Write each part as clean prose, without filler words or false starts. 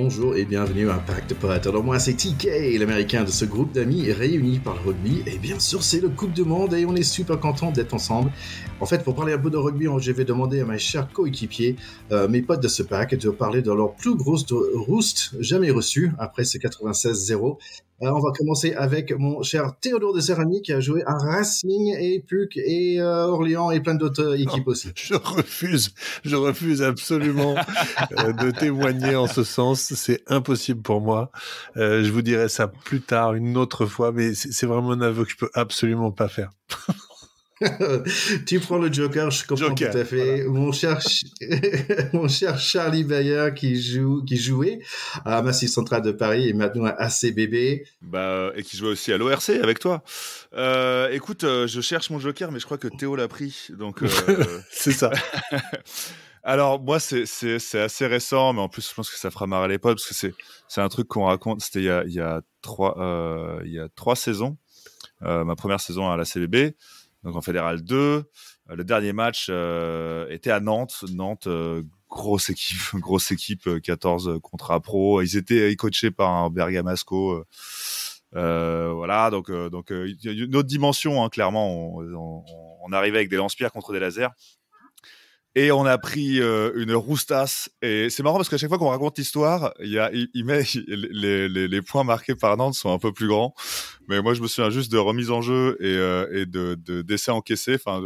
bonjour et bienvenue à Pack de Potes. Alors moi c'est TK, l'américain de ce groupe d'amis réunis par le rugby. Et bien sûr c'est le Coupe du Monde et on est super content d'être ensemble. En fait pour parler un peu de rugby, je vais demander à mes chers coéquipiers, mes potes de ce pack, de parler de leur plus grosse roost jamais reçue après ce 96-0. On va commencer avec mon cher Théodore de Serrani qui a joué à Racing et Puc et Orléans et plein d'autres équipes aussi. Je refuse absolument de témoigner en ce sens. C'est impossible pour moi. Je vous dirai ça plus tard, une autre fois, mais c'est vraiment un aveu que je peux absolument pas faire. Tu prends le Joker, je comprends tout à fait. Voilà. Mon cher Charlie Bayer qui jouait à Massif Central de Paris et maintenant à ACBB. Et qui jouait aussi à l'ORC avec toi. Écoute, je cherche mon Joker, mais je crois que Théo l'a pris. Donc, c'est ça. Alors, moi, c'est assez récent, mais en plus, je pense que ça fera marrer les potes, parce que c'est un truc qu'on raconte. C'était il y a 3 saisons. Ma première saison à la CBB. Donc en Fédéral 2, le dernier match était à Nantes. Nantes, grosse équipe, 14 contrats pro. Ils étaient coachés par un Bergamasco. Voilà, donc il y a une autre dimension, hein, clairement. On arrivait avec des lance-pierres contre des lasers. Et on a pris une roustasse. Et c'est marrant parce qu'à chaque fois qu'on raconte l'histoire, il met les points marqués par Nantes sont un peu plus grands. Mais moi, je me souviens juste de remise en jeu et d'essais encaissés. Enfin,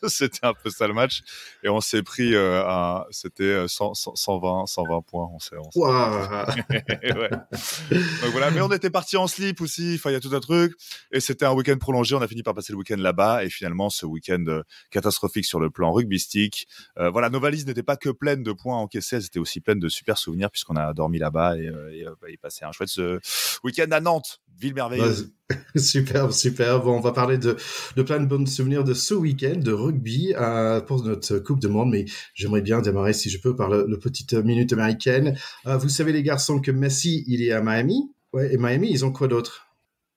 c'était un peu ça le match. Et on s'est pris c'était 120 points. Wow. Ouais. Donc voilà. Mais on était parti en slip aussi. Enfin, il y a tout un truc. Et c'était un week-end prolongé. On a fini par passer le week-end là-bas. Et finalement, ce week-end catastrophique sur le plan rugbystique. Voilà, nos valises n'étaient pas que pleines de points encaissés. Elles étaient aussi pleines de super souvenirs puisqu'on a dormi là-bas et passé un chouette week-end à Nantes. Ville merveilleuse. Superbe. Bon, on va parler de plein de bons souvenirs de ce week-end de rugby pour notre Coupe du Monde, mais j'aimerais bien démarrer, si je peux, par le petite minute américaine. Vous savez, les garçons, que Messi, il est à Miami. Ouais, et Miami, ils ont quoi d'autre?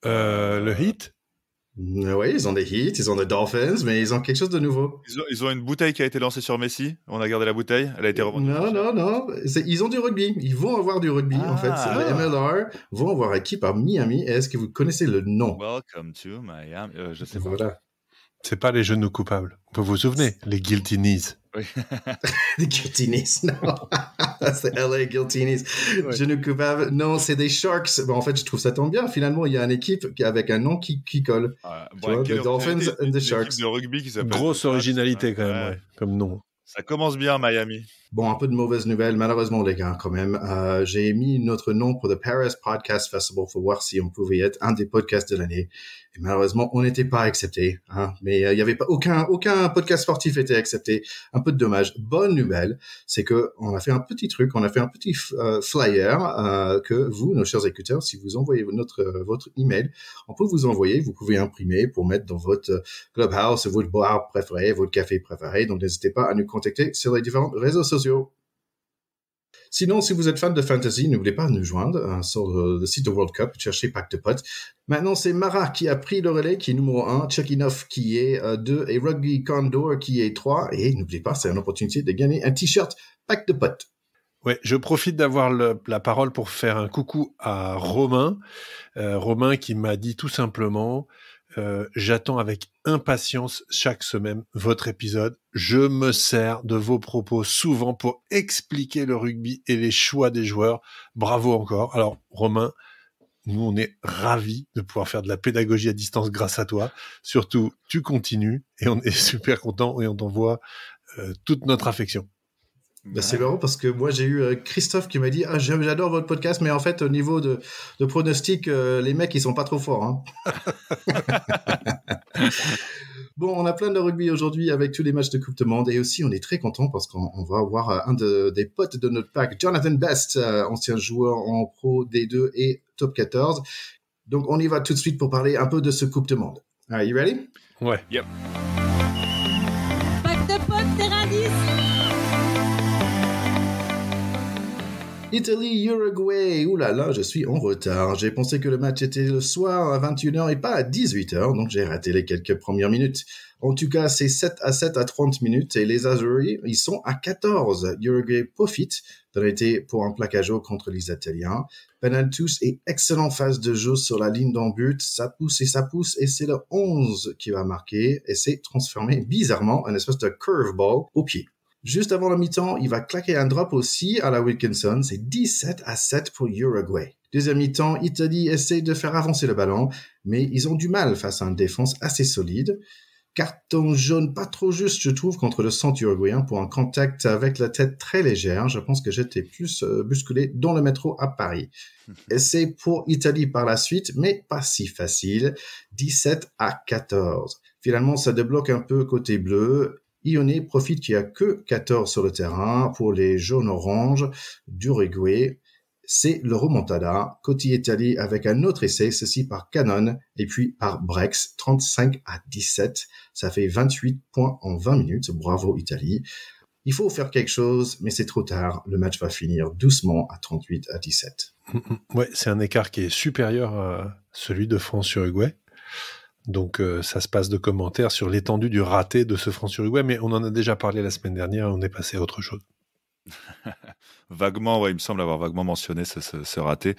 Le Heat. Oui, ils ont des Heat, ils ont des Dolphins, mais ils ont quelque chose de nouveau. Ils ont une bouteille qui a été lancée sur Messi. On a gardé la bouteille. Elle a été revendue. Non. Ils ont du rugby. Ils vont avoir du rugby, en fait. C'est le MLR. Vont avoir équipe à Miami. Est-ce que vous connaissez le nom? Welcome to Miami. Je sais pas. Voilà. C'est pas les genoux coupables. Vous vous souvenez? Les Guilty Knees. Oui. Les Guilty Knees, non. C'est LA Guilty Knees. Ouais. Genoux coupables. Non, c'est des Sharks. Bon, en fait, je trouve ça tombe bien. Finalement, il y a une équipe avec un nom qui colle. Les Dolphins and the Sharks. De rugby qui s'appelle grosse originalité quand même, ouais, comme nom. Ça commence bien, Miami. Bon, un peu de mauvaises nouvelles, malheureusement, les gars, quand même. J'ai mis notre nom pour le Paris Podcast Festival pour voir si on pouvait être un des podcasts de l'année. Et malheureusement, on n'était pas accepté, hein. Mais il y avait pas aucun podcast sportif était accepté. Un peu de dommage. Bonne nouvelle, c'est que on a fait un petit truc, on a fait un petit flyer que vous, nos chers écouteurs, si vous envoyez votre email, on peut vous envoyer. Vous pouvez imprimer pour mettre dans votre clubhouse, votre bar préféré, votre café préféré. Donc n'hésitez pas à nous contacter sur les différents réseaux sociaux. Sinon, si vous êtes fan de fantasy, n'oubliez pas de nous joindre sur le site de World Cup, cherchez Pack de Potes. Maintenant, c'est Mara qui a pris le relais, qui est numéro 1, Chucky Nuff qui est 2 et Rugby Condor qui est 3. Et n'oubliez pas, c'est une opportunité de gagner un t-shirt Pack de Potes. Ouais, je profite d'avoir la parole pour faire un coucou à Romain. Romain qui m'a dit tout simplement... j'attends avec impatience chaque semaine votre épisode. Je me sers de vos propos souvent pour expliquer le rugby et les choix des joueurs. Bravo encore. Alors, Romain, nous, on est ravis de pouvoir faire de la pédagogie à distance grâce à toi. Surtout, tu continues et on est super contents et on t'envoie toute notre affection. Ben, c'est marrant parce que moi j'ai eu Christophe qui m'a dit j'adore votre podcast, mais en fait au niveau de pronostic les mecs ils sont pas trop forts, hein. Bon, on a plein de rugby aujourd'hui avec tous les matchs de Coupe du Monde et aussi on est très content parce qu'on va avoir des potes de notre pack, Jonathan Best, ancien joueur en Pro D2 et Top 14. Donc on y va tout de suite pour parler un peu de ce Coupe du Monde. Are you ready? Ouais. Yep. Pack de potes, terrain 10. Italie-Uruguay. Ouh là là, je suis en retard. J'ai pensé que le match était le soir à 21h et pas à 18h, donc j'ai raté les quelques premières minutes. En tout cas, c'est 7-7 à 30 minutes et les Azzurri, ils sont à 14. Uruguay profite d'en été pour un plaquage haut contre les Italiens. Penaltus et excellente phase de jeu sur la ligne d'en but. Ça pousse et c'est le 11 qui va marquer et c'est transformé bizarrement en espèce de curveball au pied. Juste avant la mi-temps, il va claquer un drop aussi à la Wilkinson. C'est 17-7 pour Uruguay. Deuxième mi-temps, Italie essaie de faire avancer le ballon, mais ils ont du mal face à une défense assez solide. Carton jaune pas trop juste, je trouve, contre le centre uruguayen pour un contact avec la tête très légère. Je pense que j'étais plus bousculé dans le métro à Paris. Essai pour Italie par la suite, mais pas si facile. 17-14. Finalement, ça débloque un peu côté bleu. Ione profite qu'il n'y a que 14 sur le terrain pour les jaunes-oranges d'Uruguay. C'est le remontada, côté Italie avec un autre essai, ceci par Cannon et puis par Brex, 35-17. Ça fait 28 points en 20 minutes. Bravo Italie. Il faut faire quelque chose, mais c'est trop tard. Le match va finir doucement à 38-17. Ouais, c'est un écart qui est supérieur à celui de France-Uruguay. Donc ça se passe de commentaires sur l'étendue du raté de ce France-Uruguay, mais on en a déjà parlé la semaine dernière et on est passé à autre chose. Vaguement, ouais, il me semble avoir vaguement mentionné ce raté.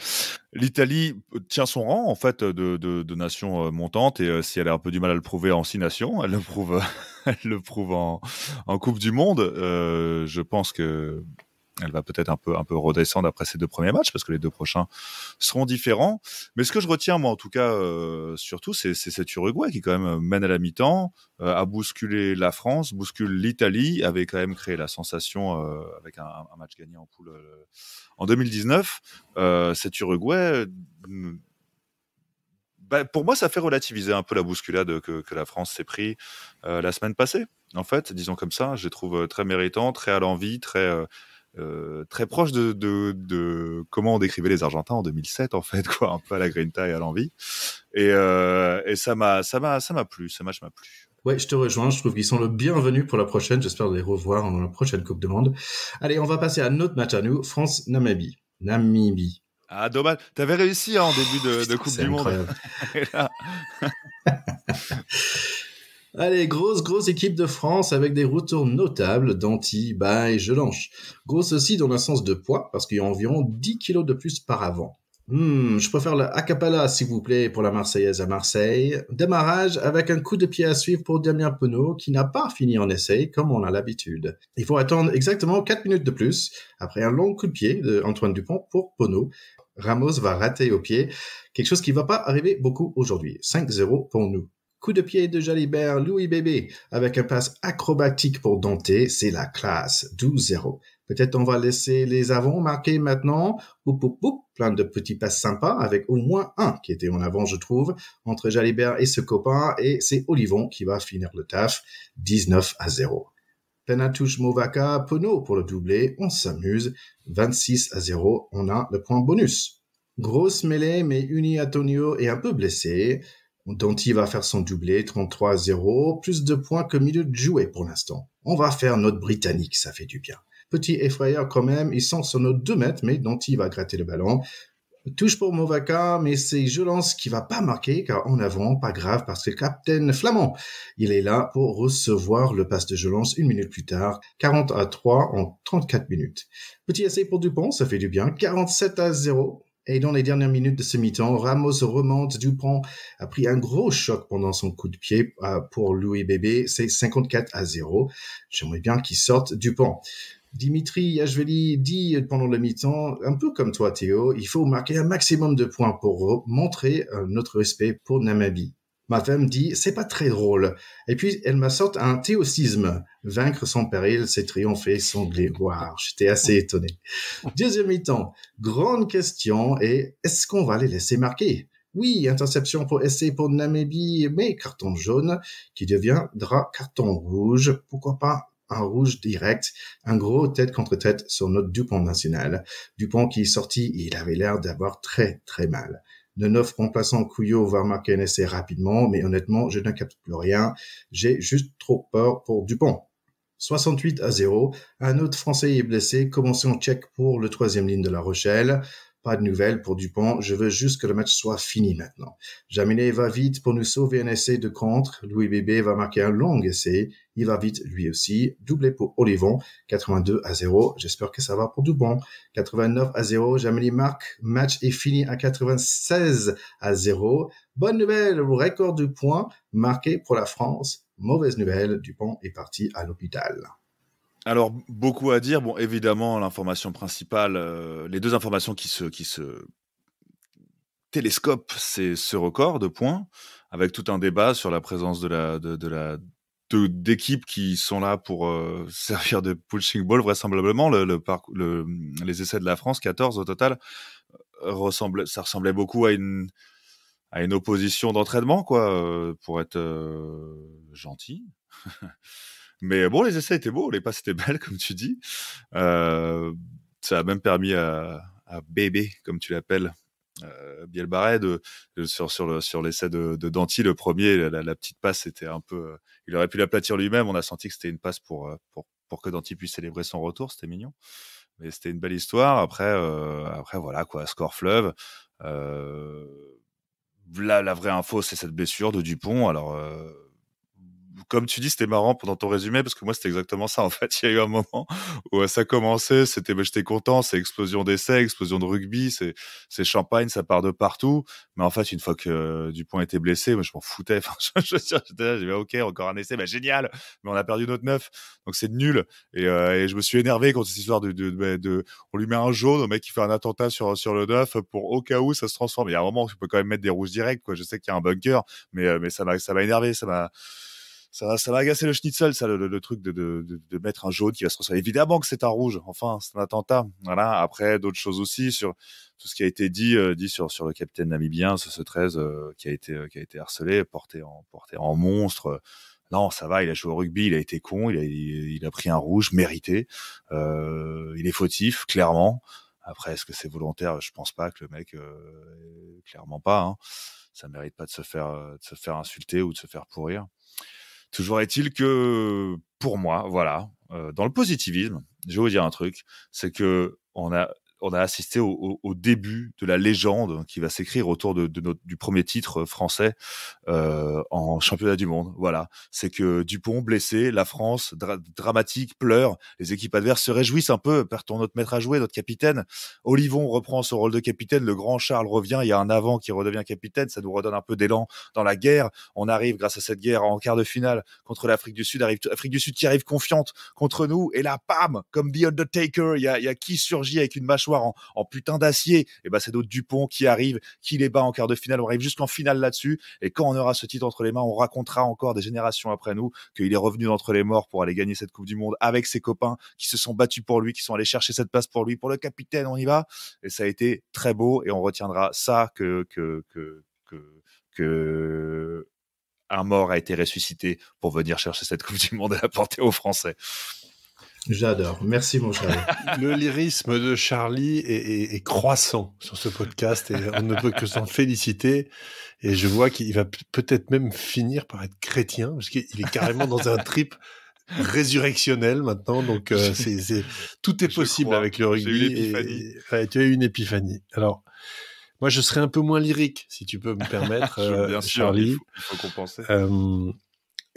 L'Italie tient son rang en fait de nation montante et si elle a un peu du mal à le prouver en 6 nations, elle le prouve en Coupe du Monde. Je pense que elle va peut-être un peu redescendre après ces 2 premiers matchs parce que les 2 prochains seront différents. Mais ce que je retiens, moi, en tout cas, surtout, c'est cet Uruguay qui, quand même, mène à la mi-temps, a bousculé la France, bouscule l'Italie, avait quand même créé la sensation avec un match gagné en poule en 2019. Cet Uruguay, pour moi, ça fait relativiser un peu la bousculade que la France s'est pris la semaine passée. En fait, disons comme ça, je les trouve très méritants, très à l'envie, très proche de comment on décrivait les Argentins en 2007 en fait, quoi, un peu à la grinta et à l'envie. Et ça m'a plu, ce match m'a plu. Ouais, je te rejoins. Je trouve qu'ils sont le bienvenu pour la prochaine. J'espère les revoir dans la prochaine Coupe du Monde. Allez, on va passer à notre match à nous. France-Namibie. Namibie. Ah, dommage. T'avais réussi en début de Coupe du Monde. Allez, grosse équipe de France avec des retours notables d'Anti, Baye, Jelanche. Grosse aussi dans le sens de poids, parce qu'il y a environ 10 kilos de plus par avant. Je préfère le a cappella, s'il vous plaît, pour la Marseillaise à Marseille. Démarrage avec un coup de pied à suivre pour Damien Penaud, qui n'a pas fini en essai, comme on a l'habitude. Il faut attendre exactement 4 minutes de plus, après un long coup de pied d'Antoine Dupont pour Penaud. Ramos va rater au pied, quelque chose qui va pas arriver beaucoup aujourd'hui. 5-0 pour nous. Coup de pied de Jalibert, Louis Bébé, avec un passe acrobatique pour Dante, c'est la classe, 12-0. Peut-être on va laisser les avants marquer maintenant, plein de petits passes sympas, avec au moins un qui était en avant, je trouve, entre Jalibert et ce copain, et c'est Olivon qui va finir le taf, 19-0. Penatouche Movaka, Penaud pour le doublé, on s'amuse, 26-0, on a le point bonus. Grosse mêlée, mais Uni Antonio est un peu blessé. Danti va faire son doublé, 33-0, plus de points que minutes jouées pour l'instant. On va faire notre britannique, ça fait du bien. Petit effrayeur quand même, ils sont sur nos 2 mètres, mais Danti va gratter le ballon. Touche pour Movaka, mais c'est Jelance qui va pas marquer, car en avant, pas grave, parce que le capitaine Flamand, il est là pour recevoir le passe de Jelance 1 minute plus tard, 40-3 en 34 minutes. Petit essai pour Dupont, ça fait du bien, 47-0. Et dans les dernières minutes de ce mi-temps, Ramos remonte, Dupont a pris un gros choc pendant son coup de pied pour Louis Bébé, c'est 54-0. J'aimerais bien qu'il sorte Dupont. Dimitri Yachvili dit pendant le mi-temps, un peu comme toi Théo, il faut marquer un maximum de points pour montrer notre respect pour Namibie. Ma femme dit, c'est pas très drôle. Et puis, elle m'a sorti un théocisme. Vaincre sans péril, c'est triompher sans gloire. J'étais assez étonné. Deuxième mi-temps. Grande question est, est-ce qu'on va les laisser marquer? Oui, interception pour essai pour Namibie, mais carton jaune qui deviendra carton rouge. Pourquoi pas un rouge direct, un gros tête contre tête sur notre Dupont national. Dupont qui est sorti, il avait l'air d'avoir très très mal. Le 9 remplaçant Couillot va marquer un essai rapidement, mais honnêtement, je ne capte plus rien. J'ai juste trop peur pour Dupont. 68-0. Un autre Français est blessé. Commençons check pour le troisième ligne de La Rochelle. Pas de nouvelles pour Dupont. Je veux juste que le match soit fini maintenant. Jaminet va vite pour nous sauver un essai de contre. Louis Bébé va marquer un long essai. Il va vite lui aussi. Doublé pour Olivon. 82-0. J'espère que ça va pour Dupont. 89-0. Jaminet marque. Match est fini à 96-0. Bonne nouvelle. Le record de points marqué pour la France. Mauvaise nouvelle. Dupont est parti à l'hôpital. Alors, beaucoup à dire. Bon, évidemment, l'information principale, les deux informations qui se télescopent, c'est ce record de points, avec tout un débat sur la présence d'équipes qui sont là pour servir de punching ball, vraisemblablement. Les essais de la France, 14 au total, ça ressemblait beaucoup à une opposition d'entraînement, quoi, pour être gentil. Mais bon, les essais étaient beaux, les passes étaient belles, comme tu dis. Ça a même permis à Bébé, comme tu l'appelles, Bielbarré, sur l'essai de Danty, le premier, la petite passe, c'était un peu... il aurait pu l'aplatir lui-même, on a senti que c'était une passe pour que Danty puisse célébrer son retour, c'était mignon. Mais c'était une belle histoire. Après voilà, quoi, score fleuve. Là, la vraie info, c'est cette blessure de Dupont. Alors... comme tu dis, c'était marrant pendant ton résumé, parce que moi, c'était exactement ça, en fait. Il y a eu un moment où ça commençait, j'étais content, c'est explosion d'essais, explosion de rugby, c'est champagne, ça part de partout. Mais en fait, une fois que Dupont était blessé, moi, je m'en foutais. Enfin, j'étais là, j'ai dit, OK, encore un essai, bah, génial, mais on a perdu notre 9, donc c'est nul. Et je me suis énervé contre cette histoire on lui met un jaune au mec qui fait un attentat sur le 9 pour au cas où ça se transforme. Il y a un moment où tu peux quand même mettre des rouges directs, quoi. Je sais qu'il y a un bunker, mais ça m'a énervé, ça m'a agacé le schnitzel, ça, le truc de mettre un jaune qui va se transformer. Évidemment que c'est un rouge. Enfin, c'est un attentat. Voilà. Après, d'autres choses aussi sur tout ce qui a été dit sur le capitaine namibien, ce 13, qui a été harcelé, porté en monstre. Non, ça va, il a joué au rugby, il a été con, il a pris un rouge mérité. Il est fautif, clairement. Après, est-ce que c'est volontaire? Je pense pas que le mec, clairement pas, hein. Ça mérite pas de se faire insulter ou de se faire pourrir. Toujours est-il que, pour moi, voilà, dans le positivisme, je vais vous dire un truc, c'est que on a assisté au début de la légende qui va s'écrire autour du premier titre français en championnat du monde. Voilà, c'est que Dupont blessé, la France dramatique, pleure, les équipes adverses se réjouissent un peu, perdons notre maître à jouer, notre capitaine. Olivon reprend son rôle de capitaine, le grand Charles revient, il y a un avant qui redevient capitaine, ça nous redonne un peu d'élan dans la guerre. On arrive grâce à cette guerre en quart de finale contre l'Afrique du Sud, Afrique du Sud qui arrive confiante contre nous, et là, bam, comme The Undertaker, il y a qui surgit avec une mâchoire en putain d'acier, et ben c'est d'autres Dupont qui arrive, qui les bat en quart de finale, on arrive jusqu'en finale là-dessus, et quand on aura ce titre entre les mains, on racontera encore des générations après nous qu'il est revenu d'entre les morts pour aller gagner cette Coupe du Monde avec ses copains qui se sont battus pour lui, qui sont allés chercher cette place pour lui, pour le capitaine, on y va, et ça a été très beau, et on retiendra ça que un mort a été ressuscité pour venir chercher cette Coupe du Monde et la porter aux Français. J'adore. Merci, mon Charlie. Le lyrisme de Charlie est croissant sur ce podcast et on ne peut que s'en féliciter. Et je vois qu'il va peut-être même finir par être chrétien parce qu'il est carrément dans un trip résurrectionnel maintenant. Donc, tout est possible avec le rugby. J'ai eu l'épiphanie. Tu as eu une épiphanie. Alors, moi, je serais un peu moins lyrique, si tu peux me permettre, bien sûr, Charlie. Il faut compenser.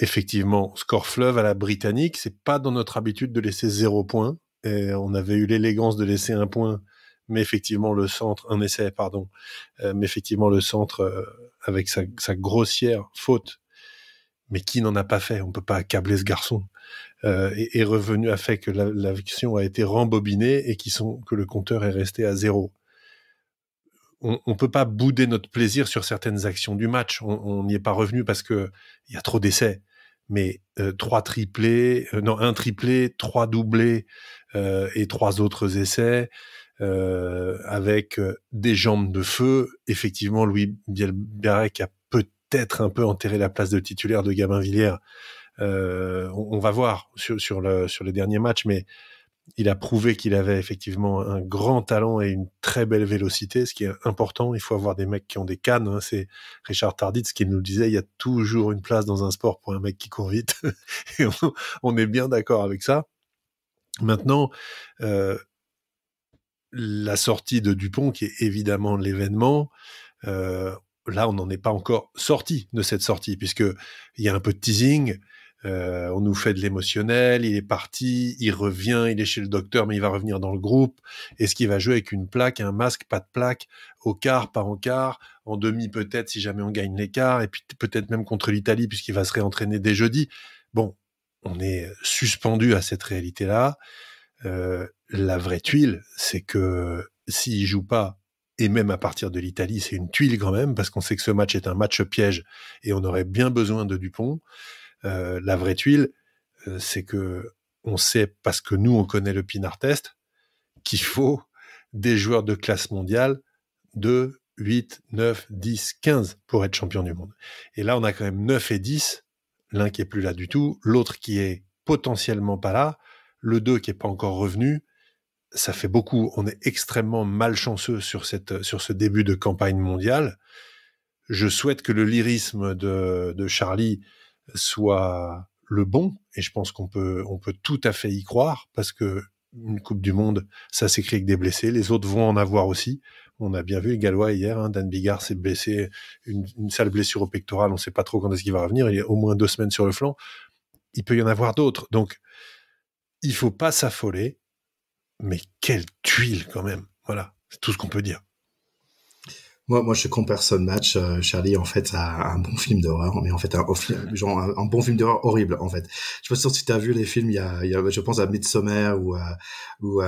Effectivement, score fleuve à la britannique, c'est pas dans notre habitude de laisser 0 point. Et on avait eu l'élégance de laisser 1 point, mais effectivement un essai, mais effectivement le centre avec sa grossière faute, mais qui n'en a pas fait, on peut pas accabler ce garçon, est revenu à fait que l'action a été rembobinée et que le compteur est resté à 0. On peut pas bouder notre plaisir sur certaines actions du match. On n'y est pas revenu parce que il y a trop d'essais. Mais 3 triplés, 1 triplé, 3 doublés et 3 autres essais avec des jambes de feu. Effectivement, Louis Bielbarré a peut-être un peu enterré la place de titulaire de Gabin Villière. On va voir sur les derniers matchs, mais Il a prouvé qu'il avait effectivement un grand talent et une très belle vélocité, ce qui est important. Il faut avoir des mecs qui ont des cannes. Hein. C'est Richard Tarditz qui nous le disait, il y a toujours une place dans un sport pour un mec qui court vite. Et on est bien d'accord avec ça. Maintenant, la sortie de Dupont, qui est évidemment l'événement, là, on n'en est pas encore sorti de cette sortie, puisqu'il y a un peu de teasing. On nous fait de l'émotionnel, il est parti, il revient, il est chez le docteur, mais il va revenir dans le groupe. Est-ce qu'il va jouer avec une plaque, un masque, pas de plaque, au quart, pas en quart, en demi peut-être si jamais on gagne les quarts, et puis peut-être même contre l'Italie puisqu'il va se réentraîner dès jeudi. Bon, on est suspendu à cette réalité-là. La vraie tuile, c'est que s'il joue pas, et même à partir de l'Italie, c'est une tuile quand même, parce qu'on sait que ce match est un match piège, et on aurait bien besoin de Dupont. La vraie tuile, c'est que on sait, parce que nous, on connaît le Pinard Test, qu'il faut des joueurs de classe mondiale de 8, 9, 10, 15 pour être champion du monde. Et là, on a quand même 9 et 10, l'un qui est plus là du tout, l'autre qui est potentiellement pas là, le 2 qui est pas encore revenu. Ça fait beaucoup. On est extrêmement malchanceux sur ce début de campagne mondiale. Je souhaite que le lyrisme de Charlie soit le bon, et je pense qu'on peut tout à fait y croire, parce que une Coupe du Monde, ça s'écrit avec des blessés, les autres vont en avoir aussi. On a bien vu les Gallois hier, hein, Dan Bigard s'est blessé, une sale blessure au pectoral, on ne sait pas trop quand est-ce qu'il va revenir, il y a au moins 2 semaines sur le flanc, il peut y en avoir d'autres, donc il faut pas s'affoler, mais quelle tuile quand même, voilà, c'est tout ce qu'on peut dire. Moi, je compare ce match, Charlie, en fait, à un bon film d'horreur, mais en fait, un bon film d'horreur horrible, en fait. Je sais pas si tu as vu les films, il y a, je pense à Midsommar ou à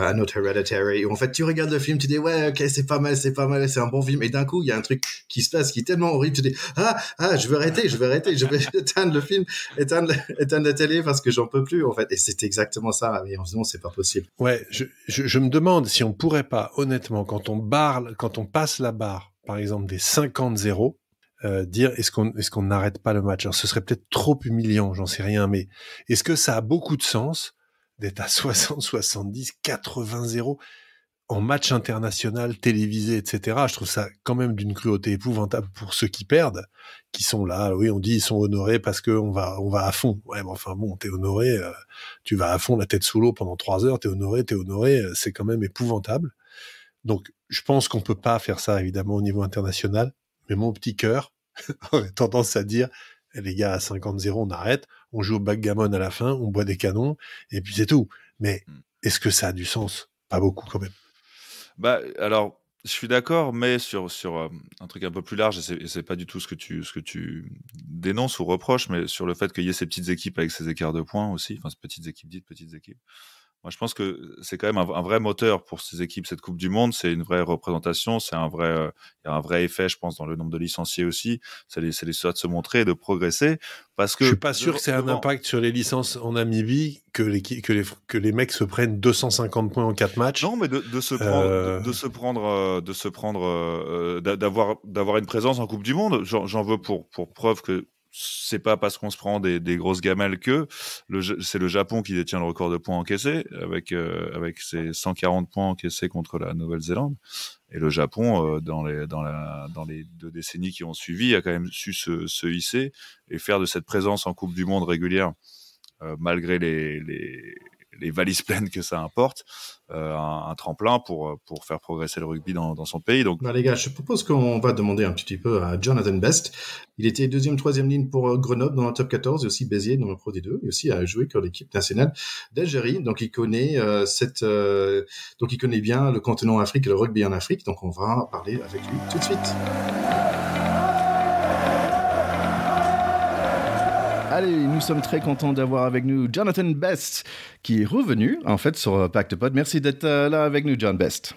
un autre Hereditary, où en fait, tu regardes le film, tu dis, ouais, ok, c'est pas mal, c'est un bon film, et d'un coup, il y a un truc qui se passe qui est tellement horrible, tu dis, je vais arrêter, je vais éteindre le film, éteindre la télé parce que j'en peux plus, en fait. Et c'est exactement ça, mais en ce moment, c'est pas possible. Ouais, je me demande si on pourrait pas, honnêtement, quand on passe la barre, par exemple des 50-0, dire est-ce qu'on n'arrête pas le match. Alors, ce serait peut-être trop humiliant, j'en sais rien, mais est-ce que ça a beaucoup de sens d'être à 60, 70, 80-0 en match international, télévisé, etc. Je trouve ça quand même d'une cruauté épouvantable pour ceux qui perdent, qui sont là. Oui, on dit ils sont honorés parce que on va à fond. Ouais, mais enfin bon, t'es honoré, tu vas à fond la tête sous l'eau pendant 3 heures, t'es honoré, c'est quand même épouvantable. Donc, je pense qu'on peut pas faire ça, évidemment, au niveau international, mais mon petit cœur aurait tendance à dire, les gars, à 50-0, on arrête, on joue au backgammon à la fin, on boit des canons, et puis c'est tout. Mais est-ce que ça a du sens? Pas beaucoup, quand même. Bah, alors, je suis d'accord, mais sur un truc un peu plus large, et c'est pas du tout ce que tu dénonces ou reproches, mais sur le fait qu'il y ait ces petites équipes avec ces écarts de points aussi, enfin, ces petites équipes. Moi, je pense que c'est quand même un vrai moteur pour ces équipes, cette Coupe du Monde. C'est une vraie représentation. Il y a un vrai effet, je pense, dans le nombre de licenciés aussi. Ça les souhaite de se montrer et de progresser. Parce que je suis pas sûr que c'est un impact sur les licences en Namibie que les mecs se prennent 250 points en 4 matchs. Non, mais d'avoir une présence en Coupe du Monde. J'en veux pour preuve que c'est pas parce qu'on se prend des grosses gamelles que c'est le Japon qui détient le record de points encaissés avec ses 140 points encaissés contre la Nouvelle-Zélande. Et le Japon, dans les 2 décennies qui ont suivi, a quand même su se hisser et faire de cette présence en Coupe du Monde régulière, malgré les valises pleines que ça importe, un tremplin pour faire progresser le rugby dans son pays. Donc, les gars, je propose qu'on va demander un petit peu à Jonathan Best. Il était 2e, 3e ligne pour Grenoble dans le top 14 et aussi Béziers dans le Pro D2 et aussi a joué pour l'équipe nationale d'Algérie. Donc il connaît donc il connaît bien le continent Afrique et le rugby en Afrique. Donc on va parler avec lui tout de suite. Allez, nous sommes très contents d'avoir avec nous Jonathan Best, qui est revenu, en fait, sur Pacte Pod. Merci d'être là avec nous, John Best.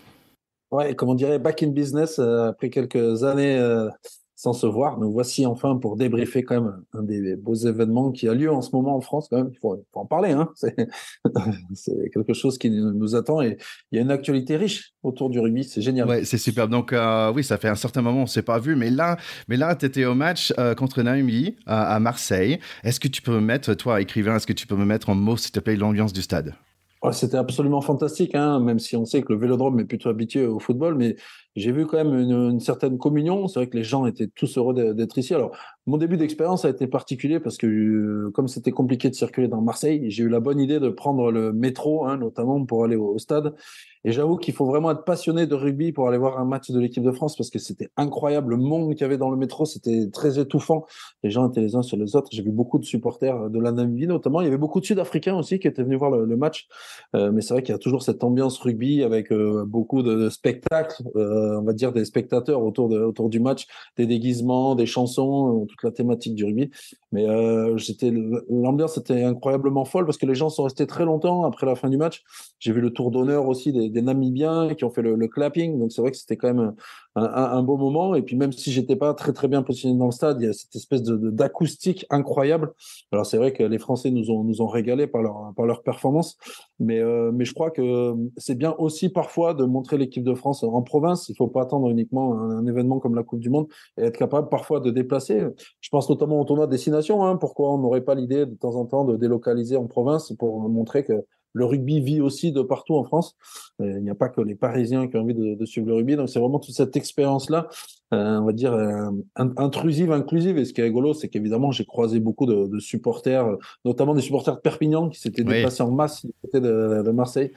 Ouais, comme on dirait, back in business, après quelques années sans se voir. Nous voici enfin pour débriefer quand même un des beaux événements qui a lieu en ce moment en France. Quand même, il faut en parler. Hein. C'est quelque chose qui nous attend et il y a une actualité riche autour du rugby. C'est génial. Ouais, c'est super. Donc oui, ça fait un certain moment on s'est pas vu, mais là, tu étais au match contre Namibie à Marseille. Est-ce que tu peux me mettre, toi, écrivain, est-ce que tu peux me mettre en mots, s'il te plaît, l'ambiance du stade? Ouais, c'était absolument fantastique, hein, même si on sait que le Vélodrome est plutôt habitué au football, mais j'ai vu quand même une certaine communion. C'est vrai que les gens étaient tous heureux d'être ici. Alors, mon début d'expérience a été particulier parce que comme c'était compliqué de circuler dans Marseille, j'ai eu la bonne idée de prendre le métro, hein, notamment pour aller au stade. Et j'avoue qu'il faut vraiment être passionné de rugby pour aller voir un match de l'équipe de France parce que c'était incroyable. Le monde qu'il y avait dans le métro, c'était très étouffant. Les gens étaient les uns sur les autres. J'ai vu beaucoup de supporters de la Namibie, notamment. Il y avait beaucoup de Sud-Africains aussi qui étaient venus voir le match. Mais c'est vrai qu'il y a toujours cette ambiance rugby avec beaucoup de spectacles, on va dire des spectateurs autour du match, des déguisements, des chansons, toute la thématique du rugby. Mais l'ambiance était incroyablement folle parce que les gens sont restés très longtemps après la fin du match. J'ai vu le tour d'honneur aussi des Namibiens qui ont fait le clapping. Donc c'est vrai que c'était quand même un beau moment. Et puis même si j'étais pas très très bien positionné dans le stade, il y a cette espèce d'acoustique incroyable. Alors c'est vrai que les Français nous ont régalé par leur performance. Mais je crois que c'est bien aussi parfois de montrer l'équipe de France en province. Il ne faut pas attendre uniquement un événement comme la Coupe du Monde et être capable parfois de déplacer. Je pense notamment au tournoi de destination. Hein, pourquoi on n'aurait pas l'idée de temps en temps de délocaliser en province pour montrer que le rugby vit aussi de partout en France. Il n'y a pas que les Parisiens qui ont envie de suivre le rugby. Donc c'est vraiment toute cette expérience-là, on va dire, intrusive, inclusive. Et ce qui est rigolo, c'est qu'évidemment, j'ai croisé beaucoup de supporters, notamment des supporters de Perpignan qui s'étaient Oui. déplacés en masse du côté de Marseille.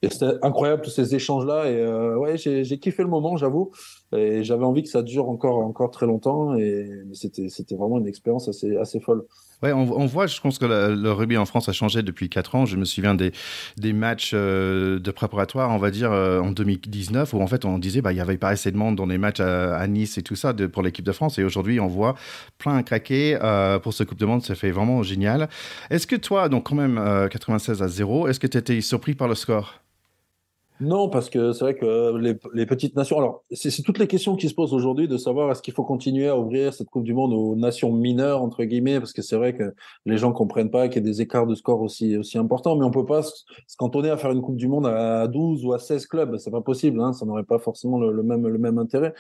Et c'était incroyable tous ces échanges-là. Et ouais, j'ai kiffé le moment, j'avoue. Et j'avais envie que ça dure encore très longtemps. Et c'était vraiment une expérience assez folle. Ouais, on voit, je pense que le rugby en France a changé depuis 4 ans. Je me souviens des matchs de préparatoire, on va dire, en 2019, où en fait on disait il n'y avait pas assez de monde dans les matchs à Nice et tout ça pour l'équipe de France. Et aujourd'hui, on voit plein à craquer pour ce Coupe de Monde. Ça fait vraiment génial. Est-ce que toi, donc quand même 96-0, est-ce que tu étais surpris par le score? Non, parce que c'est vrai que les petites nations. Alors, c'est toutes les questions qui se posent aujourd'hui de savoir est-ce qu'il faut continuer à ouvrir cette Coupe du Monde aux nations mineures, entre guillemets, parce que c'est vrai que les gens comprennent pas qu'il y a des écarts de score aussi importants, mais on peut pas se cantonner à faire une Coupe du Monde à 12 ou à 16 clubs. C'est pas possible, hein, ça n'aurait pas forcément le même intérêt.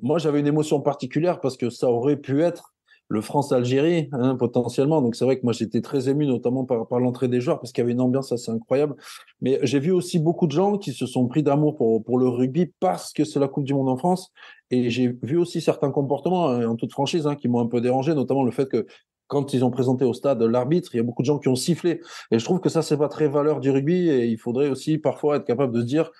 Moi, j'avais une émotion particulière parce que ça aurait pu être le France-Algérie, hein, potentiellement. Donc, c'est vrai que moi, j'étais très ému, notamment par l'entrée des joueurs, parce qu'il y avait une ambiance assez incroyable. Mais j'ai vu aussi beaucoup de gens qui se sont pris d'amour pour le rugby parce que c'est la Coupe du Monde en France. Et j'ai vu aussi certains comportements, hein, en toute franchise, hein, qui m'ont un peu dérangé, notamment le fait que quand ils ont présenté au stade l'arbitre, il y a beaucoup de gens qui ont sifflé. Et je trouve que ça, c'est pas très valeur du rugby. Et il faudrait aussi parfois être capable de se dire,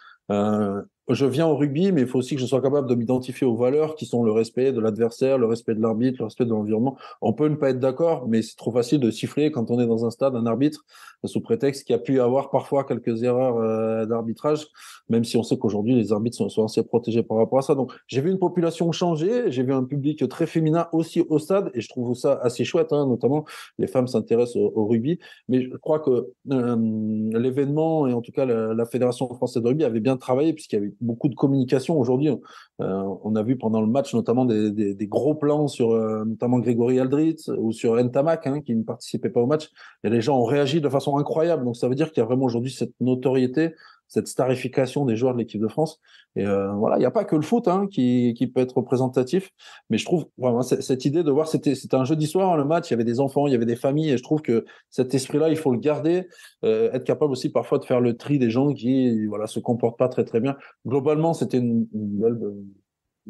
je viens au rugby, mais il faut aussi que je sois capable de m'identifier aux valeurs qui sont le respect de l'adversaire, le respect de l'arbitre, le respect de l'environnement. On peut ne pas être d'accord, mais c'est trop facile de siffler quand on est dans un stade, un arbitre, sous prétexte qu'il y a pu y avoir parfois quelques erreurs d'arbitrage, même si on sait qu'aujourd'hui les arbitres sont assez protégés par rapport à ça. Donc j'ai vu une population changer, j'ai vu un public très féminin aussi au stade, et je trouve ça assez chouette, hein, notamment les femmes s'intéressent au rugby, mais je crois que l'événement, et en tout cas la Fédération française de rugby avait bien travaillé, puisqu'il y avait beaucoup de communication. Aujourd'hui, on a vu pendant le match notamment des gros plans sur notamment Grégory Aldrit ou sur Ntamak, hein, qui ne participait pas au match, et les gens ont réagi de façon incroyable. Donc ça veut dire qu'il y a vraiment aujourd'hui cette notoriété, cette starification des joueurs de l'équipe de France. Et voilà, il n'y a pas que le foot, hein, qui peut être représentatif, mais je trouve vraiment cette idée de voir, c'était un jeudi soir, hein, le match, il y avait des enfants, il y avait des familles, et je trouve que cet esprit-là, il faut le garder, être capable aussi parfois de faire le tri des gens qui voilà, se comportent pas très très bien. Globalement, c'était une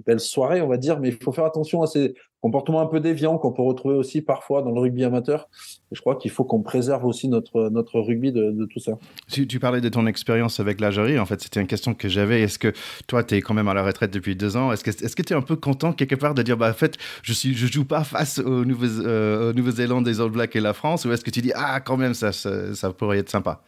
belle soirée, on va dire, mais il faut faire attention à ces comportements un peu déviants qu'on peut retrouver aussi parfois dans le rugby amateur. Et je crois qu'il faut qu'on préserve aussi notre rugby de tout ça. Tu parlais de ton expérience avec l'Algérie. En fait, c'était une question que j'avais. Est-ce que toi, tu es quand même à la retraite depuis 2 ans? Est-ce que tu es un peu content quelque part de dire, en fait, je joue pas face aux Nouvelle-Zélande, des All Blacks et la France? Ou est-ce que tu dis, quand même, ça pourrait être sympa?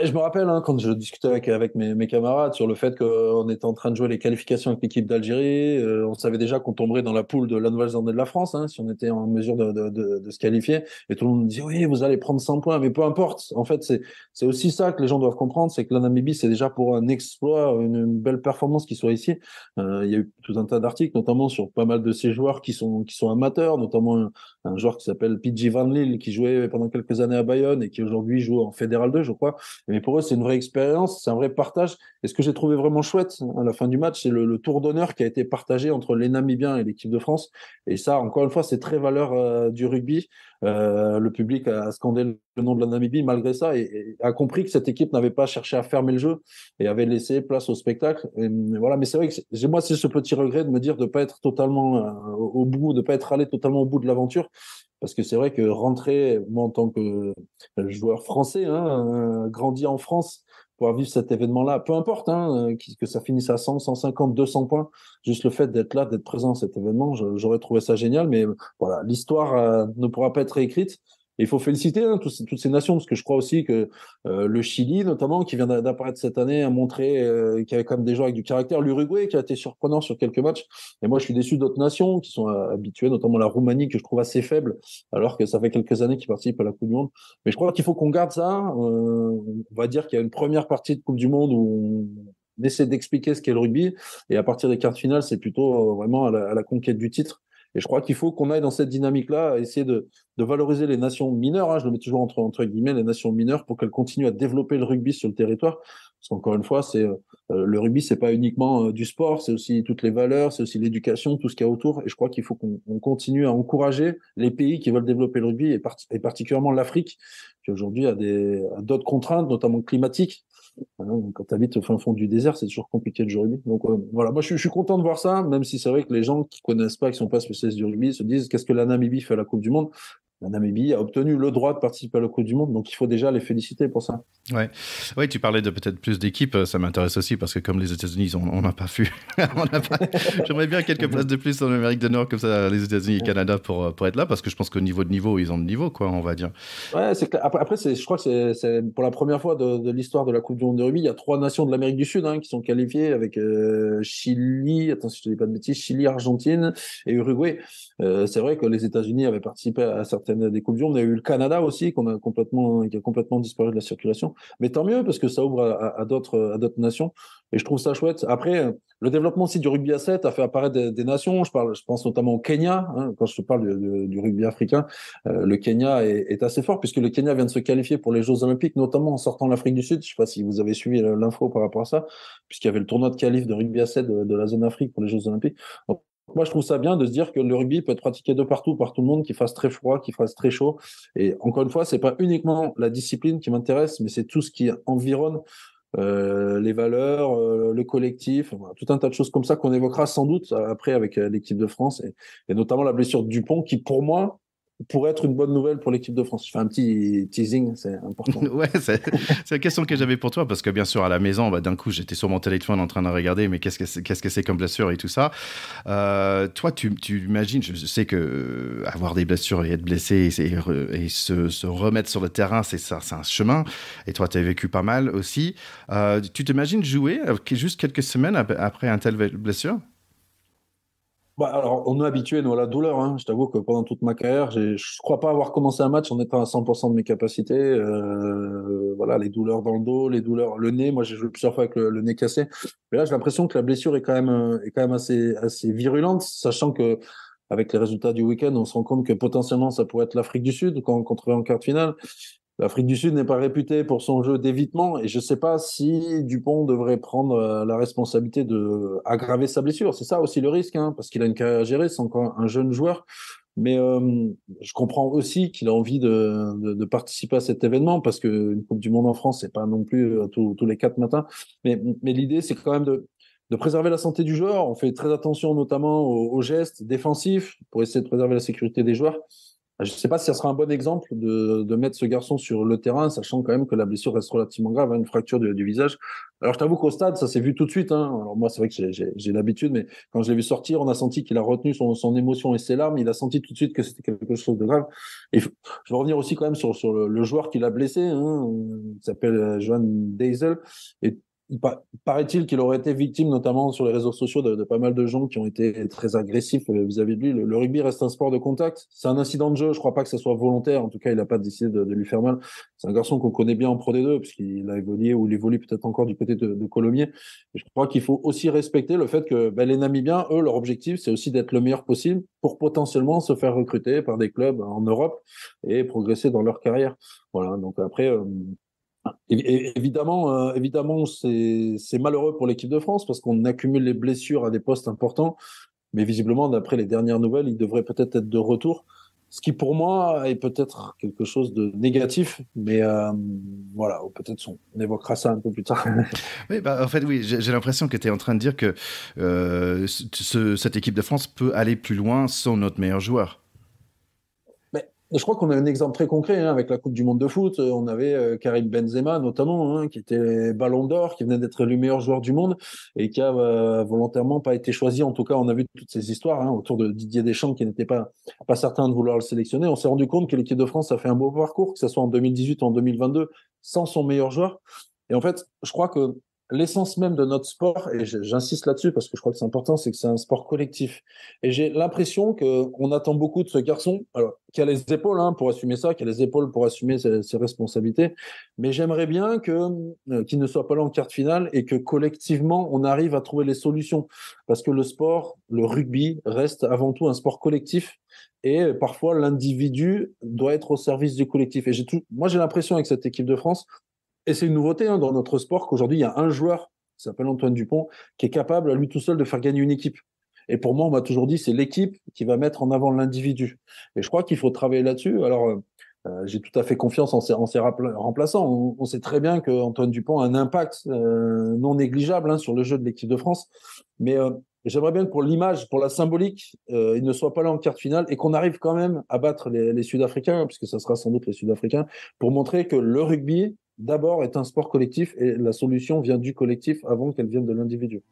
Je me rappelle, hein, quand je discutais avec mes camarades sur le fait qu'on était en train de jouer les qualifications avec l'équipe d'Algérie, on savait déjà qu'on tomberait dans la poule de la Nouvelle-Zélande et de la France, hein, si on était en mesure de se qualifier. Et tout le monde me disait, oui, vous allez prendre 100 points, mais peu importe. En fait, c'est aussi ça que les gens doivent comprendre, c'est que la Namibie, c'est déjà pour un exploit, une belle performance qui soit ici. Il y a eu tout un tas d'articles, notamment sur pas mal de ces joueurs qui sont amateurs, notamment un joueur qui s'appelle PG Van Lille, qui jouait pendant quelques années à Bayonne et qui aujourd'hui joue en Fédéral 2, je crois. Mais pour eux, c'est une vraie expérience, c'est un vrai partage. Et ce que j'ai trouvé vraiment chouette à la fin du match, c'est le tour d'honneur qui a été partagé entre les Namibiens et l'équipe de France. Et ça, encore une fois, c'est très valeur du rugby. Le public a scandé le nom de la Namibie malgré ça et a compris que cette équipe n'avait pas cherché à fermer le jeu et avait laissé place au spectacle. Et voilà, mais c'est vrai que moi, c'est ce petit regret de me dire de ne pas être totalement au bout, de ne pas être allé totalement au bout de l'aventure. Parce que c'est vrai que rentrer, moi en tant que joueur français, grandi en France, pouvoir vivre cet événement-là, peu importe que ça finisse à 100, 150, 200 points, juste le fait d'être là, d'être présent à cet événement, j'aurais trouvé ça génial. Mais voilà, l'histoire ne pourra pas être réécrite. Et il faut féliciter toutes ces nations, parce que je crois aussi que le Chili, notamment, qui vient d'apparaître cette année, a montré qu'il y avait quand même des joueurs avec du caractère. L'Uruguay, qui a été surprenant sur quelques matchs. Et moi, je suis déçu d'autres nations qui sont habituées, notamment la Roumanie, que je trouve assez faible, alors que ça fait quelques années qu'ils participent à la Coupe du Monde. Mais je crois qu'il faut qu'on garde ça. On va dire qu'il y a une première partie de Coupe du Monde où on essaie d'expliquer ce qu'est le rugby. Et à partir des quarts de finale, c'est plutôt vraiment à la conquête du titre. Et je crois qu'il faut qu'on aille dans cette dynamique-là, essayer de valoriser les nations mineures, je le mets toujours entre guillemets, les nations mineures, pour qu'elles continuent à développer le rugby sur le territoire. Parce qu'encore une fois, le rugby, c'est pas uniquement du sport, c'est aussi toutes les valeurs, c'est aussi l'éducation, tout ce qu'il y a autour. Et je crois qu'il faut qu'on continue à encourager les pays qui veulent développer le rugby, et particulièrement l'Afrique, qui aujourd'hui a d'autres contraintes, notamment climatiques. Quand tu habites au fin fond du désert, c'est toujours compliqué de jouer au rugby. Donc voilà, moi je suis content de voir ça, même si c'est vrai que les gens qui connaissent pas, qui sont pas spécialistes du rugby, se disent qu'est-ce que la Namibie fait à la Coupe du Monde. La Namibie a obtenu le droit de participer à la Coupe du Monde, donc il faut déjà les féliciter pour ça. Ouais, ouais, tu parlais de peut-être plus d'équipes, ça m'intéresse aussi parce que comme les États-Unis, on n'a pas vu, j'aimerais bien quelques places de plus en Amérique du Nord comme ça, les États-Unis et le Canada pour être là, parce que je pense qu'au niveau, ils ont le niveau, quoi, on va dire. Ouais, c'est clair. Après je crois que c'est pour la première fois de l'histoire de la Coupe du Monde de rugby, il y a 3 nations de l'Amérique du Sud qui sont qualifiées avec Chili, attends si je ne dis pas de bêtises, Chili, Argentine et Uruguay. C'est vrai que les États-Unis avaient participé à certaines des Coupes du Monde. Il y a eu le Canada aussi qui a complètement disparu de la circulation. Mais tant mieux parce que ça ouvre à d'autres nations. Et je trouve ça chouette. Après, le développement aussi du rugby à 7 a fait apparaître des nations. Je pense notamment au Kenya. Quand je te parle du rugby africain, le Kenya est assez fort puisque le Kenya vient de se qualifier pour les Jeux Olympiques, notamment en sortant l'Afrique du Sud. Je ne sais pas si vous avez suivi l'info par rapport à ça, puisqu'il y avait le tournoi de qualif de rugby à 7 de la zone Afrique pour les Jeux Olympiques. Donc, moi, je trouve ça bien de se dire que le rugby peut être pratiqué de partout, par tout le monde, qu'il fasse très froid, qu'il fasse très chaud. Et encore une fois, c'est pas uniquement la discipline qui m'intéresse, mais c'est tout ce qui environne les valeurs, le collectif, voilà, tout un tas de choses comme ça qu'on évoquera sans doute après avec l'équipe de France et notamment la blessure de Dupont qui, pour moi, pourrait être une bonne nouvelle pour l'équipe de France. Je fais un petit teasing, c'est important. Ouais, c'est la question que j'avais pour toi, parce que bien sûr, à la maison, d'un coup, j'étais sur mon téléphone en train de regarder, mais qu'est-ce que c'est comme blessure et tout ça. Toi, tu imagines, je sais que avoir des blessures et être blessé et se remettre sur le terrain, c'est un chemin. Et toi, tu as vécu pas mal aussi. Tu t'imagines jouer juste quelques semaines après une telle blessure? Alors, on est habitué, nous, à la douleur. Je t'avoue que pendant toute ma carrière, je ne crois pas avoir commencé un match en étant à 100% de mes capacités. Voilà, les douleurs dans le dos, les douleurs, le nez. Moi, j'ai joué plusieurs fois avec le nez cassé. Mais là, j'ai l'impression que la blessure est quand même assez virulente, sachant que avec les résultats du week-end, on se rend compte que potentiellement, ça pourrait être l'Afrique du Sud quand on rencontrerait en quart de finale. L'Afrique du Sud n'est pas réputée pour son jeu d'évitement et je ne sais pas si Dupont devrait prendre la responsabilité d'aggraver sa blessure. C'est ça aussi le risque, parce qu'il a une carrière à gérer, c'est encore un jeune joueur. Mais je comprends aussi qu'il a envie de participer à cet événement parce qu'une Coupe du Monde en France, c'est pas non plus tous les 4 matins. Mais l'idée, c'est quand même de préserver la santé du joueur. On fait très attention notamment aux gestes défensifs pour essayer de préserver la sécurité des joueurs. Je ne sais pas si ça sera un bon exemple de mettre ce garçon sur le terrain, sachant quand même que la blessure reste relativement grave, une fracture du visage. Alors, je t'avoue qu'au stade, ça s'est vu tout de suite. Alors, moi, c'est vrai que j'ai l'habitude, mais quand je l'ai vu sortir, on a senti qu'il a retenu son émotion et ses larmes. Il a senti tout de suite que c'était quelque chose de grave. Et je vais revenir aussi quand même sur le joueur qui l'a blessé. Il s'appelle Johan Deisel. Et paraît-il qu'il aurait été victime, notamment sur les réseaux sociaux, de pas mal de gens qui ont été très agressifs vis-à-vis de lui. Le rugby reste un sport de contact. C'est un incident de jeu. Je crois pas que ça soit volontaire. En tout cas, il n'a pas décidé de lui faire mal. C'est un garçon qu'on connaît bien en Pro D2, puisqu'il a évolué ou il évolue peut-être encore du côté de Colomiers. Et je crois qu'il faut aussi respecter le fait que les Namibiens, eux, leur objectif, c'est aussi d'être le meilleur possible pour potentiellement se faire recruter par des clubs en Europe et progresser dans leur carrière. Voilà. Donc après, Évidemment, c'est malheureux pour l'équipe de France parce qu'on accumule les blessures à des postes importants. Mais visiblement, d'après les dernières nouvelles, il devrait peut-être être de retour. Ce qui, pour moi, est peut-être quelque chose de négatif. Mais voilà, ou peut-être on évoquera ça un peu plus tard. Oui, en fait, oui, j'ai l'impression que tu es en train de dire que cette équipe de France peut aller plus loin sans notre meilleur joueur. Je crois qu'on a un exemple très concret avec la Coupe du Monde de foot. On avait Karim Benzema notamment, qui était Ballon d'Or, qui venait d'être élu meilleur joueur du monde et qui a volontairement pas été choisi. En tout cas, on a vu toutes ces histoires autour de Didier Deschamps qui n'était pas certain de vouloir le sélectionner. On s'est rendu compte que l'équipe de France a fait un beau parcours, que ce soit en 2018 ou en 2022, sans son meilleur joueur. Et en fait, je crois que l'essence même de notre sport, et j'insiste là-dessus parce que je crois que c'est important, c'est que c'est un sport collectif. Et j'ai l'impression qu'on attend beaucoup de ce garçon, alors, qui a les épaules pour assumer ça, qui a les épaules pour assumer ses responsabilités, mais j'aimerais bien qu'il ne soit pas là en quart de finale et que collectivement, on arrive à trouver les solutions. Parce que le sport, le rugby, reste avant tout un sport collectif. Et parfois, l'individu doit être au service du collectif. Et moi, j'ai l'impression avec cette équipe de France, et c'est une nouveauté dans notre sport qu'aujourd'hui, il y a un joueur qui s'appelle Antoine Dupont qui est capable à lui tout seul de faire gagner une équipe. Et pour moi, on m'a toujours dit c'est l'équipe qui va mettre en avant l'individu. Et je crois qu'il faut travailler là-dessus. Alors, j'ai tout à fait confiance en ses remplaçants. On sait très bien qu'Antoine Dupont a un impact non négligeable sur le jeu de l'équipe de France. Mais j'aimerais bien que pour l'image, pour la symbolique, il ne soit pas là en quart de finale et qu'on arrive quand même à battre les Sud-Africains, puisque ça sera sans doute les Sud-Africains, pour montrer que le rugby, d'abord, est un sport collectif et la solution vient du collectif avant qu'elle vienne de l'individu.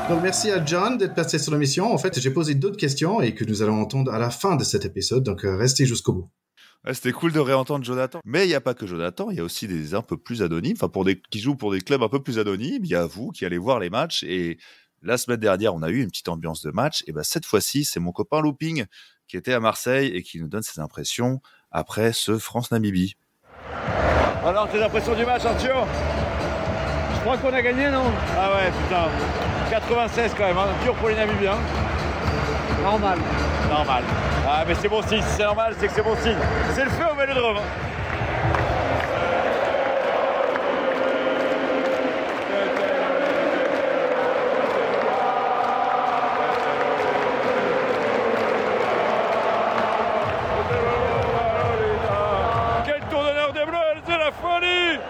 Donc, merci à John d'être passé sur l'émission. En fait, j'ai posé d'autres questions et que nous allons entendre à la fin de cet épisode. Donc, restez jusqu'au bout. Ouais, c'était cool de réentendre Jonathan. Mais il n'y a pas que Jonathan, il y a aussi des un peu plus anonymes, qui jouent pour des clubs un peu plus anonymes. Il y a vous qui allez voir les matchs. Et la semaine dernière, on a eu une petite ambiance de match. Et cette fois-ci, c'est mon copain Looping qui était à Marseille et qui nous donne ses impressions après ce France-Namibie. Alors, tes impressions du match, Arthur? Je crois qu'on a gagné, non? Ah ouais, putain. 96 quand même, dur pour les Namibiens. Normal. Ah mais c'est bon signe, si c'est normal, c'est que c'est bon signe. C'est le feu au Vélodrome. Quel tour d'honneur des Bleus, c'est la folie.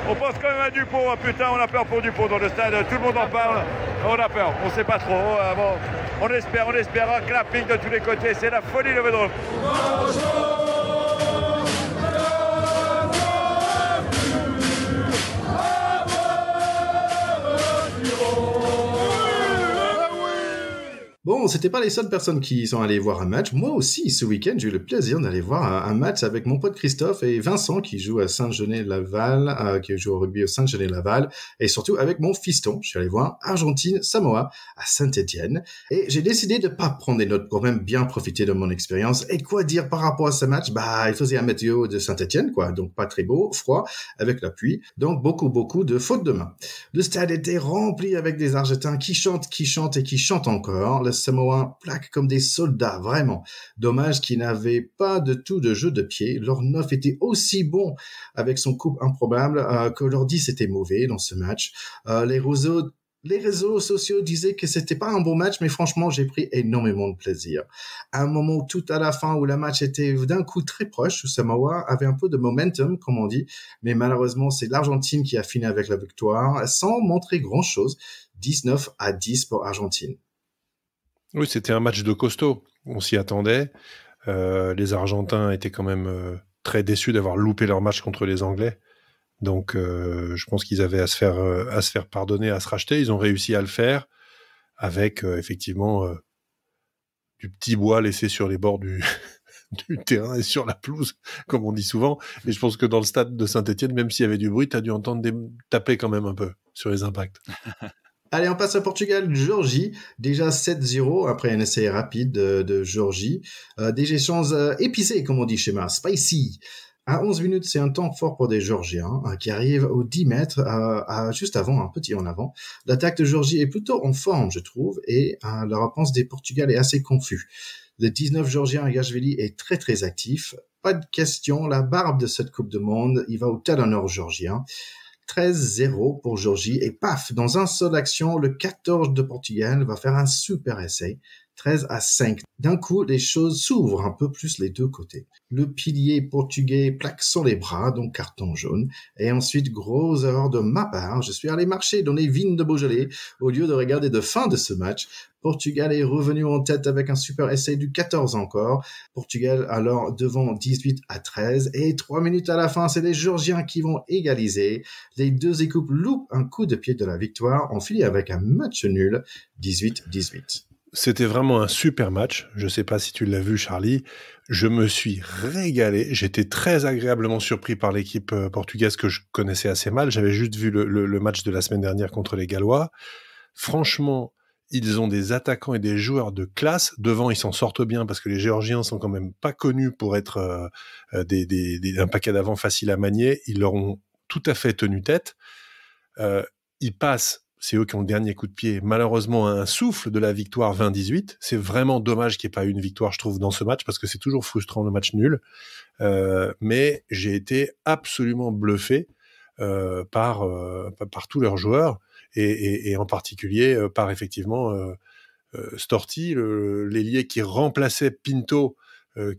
On pense quand même à Dupont, putain, on a peur pour Dupont dans le stade, tout le monde en parle, on a peur, on sait pas trop, bon, on espère, un clapping de tous les côtés, c'est la folie le Vélodrome. Bon, c'était pas les seules personnes qui sont allées voir un match. Moi aussi, ce week-end, j'ai eu le plaisir d'aller voir un match avec mon pote Christophe et Vincent qui joue à Saint-Genès-Laval, qui joue au rugby au Saint-Genès-Laval, et surtout avec mon fiston. Je suis allé voir Argentine-Samoa à Saint-Étienne. Et j'ai décidé de pas prendre des notes pour même bien profiter de mon expérience. Et quoi dire par rapport à ce match? Il faisait un météo de Saint-Étienne, donc pas très beau, froid, avec la pluie. Donc beaucoup de fautes de main. Le stade était rempli avec des Argentins qui chantent et qui chantent encore. Le Samoa plaque comme des soldats, vraiment. Dommage qu'ils n'avaient pas de tout de jeu de pied. Leur 9 était aussi bon avec son couple improbable que leur 10 était mauvais dans ce match. Les réseaux sociaux disaient que c'était pas un bon match, mais franchement, j'ai pris énormément de plaisir. À un moment tout à la fin où le match était d'un coup très proche, où Samoa avait un peu de momentum, comme on dit, mais malheureusement, c'est l'Argentine qui a fini avec la victoire, sans montrer grand-chose. 19-10 pour Argentine. Oui, c'était un match de costaud. On s'y attendait. Les Argentins étaient quand même très déçus d'avoir loupé leur match contre les Anglais. Donc, je pense qu'ils avaient à se faire pardonner, à se racheter. Ils ont réussi à le faire avec, effectivement, du petit bois laissé sur les bords du terrain et sur la pelouse, comme on dit souvent. Et je pense que dans le stade de Saint-Étienne, même s'il y avait du bruit, tu as dû entendre taper quand même un peu sur les impacts. Allez, on passe à Portugal-Géorgie. Déjà 7-0 après un essai rapide de Géorgie. Des échanges épicés, comme on dit chez moi, spicy. À 11 minutes, c'est un temps fort pour des Géorgiens qui arrivent aux 10 mètres, juste avant, un petit en avant. L'attaque de Géorgie est plutôt en forme, je trouve, et la réponse des Portugais est assez confuse. Le 19 Géorgien Yashvili est très très actif. Pas de question, la barbe de cette Coupe du Monde, il va au talonneur géorgien. 13-0 pour Géorgie et paf, dans un seul action, le 14 de Portugal va faire un super essai. 13-5. D'un coup, les choses s'ouvrent un peu plus les deux côtés. Le pilier portugais plaque sur les bras, donc carton jaune. Et ensuite, grosse erreur de ma part. Je suis allé marcher dans les vignes de Beaujolais au lieu de regarder de fin de ce match. Portugal est revenu en tête avec un super essai du 14 encore. Portugal alors devant 18-13. Et 3 minutes à la fin, c'est les Géorgiens qui vont égaliser. Les deux équipes loupent un coup de pied de la victoire. On finit avec un match nul, 18-18. C'était vraiment un super match. Je ne sais pas si tu l'as vu, Charlie. Je me suis régalé. J'étais très agréablement surpris par l'équipe portugaise que je connaissais assez mal. J'avais juste vu le match de la semaine dernière contre les Gallois. Franchement, ils ont des attaquants et des joueurs de classe. Devant, ils s'en sortent bien parce que les Géorgiens sont quand même pas connus pour être un paquet d'avant facile à manier. Ils leur ont tout à fait tenu tête. Ils passent. C'est eux qui ont le dernier coup de pied. Malheureusement, un souffle de la victoire 20-18. C'est vraiment dommage qu'il n'y ait pas eu une victoire, je trouve, dans ce match, parce que c'est toujours frustrant le match nul. Mais j'ai été absolument bluffé par tous leurs joueurs, et en particulier par effectivement Storti, l'ailier qui remplaçait Pinto,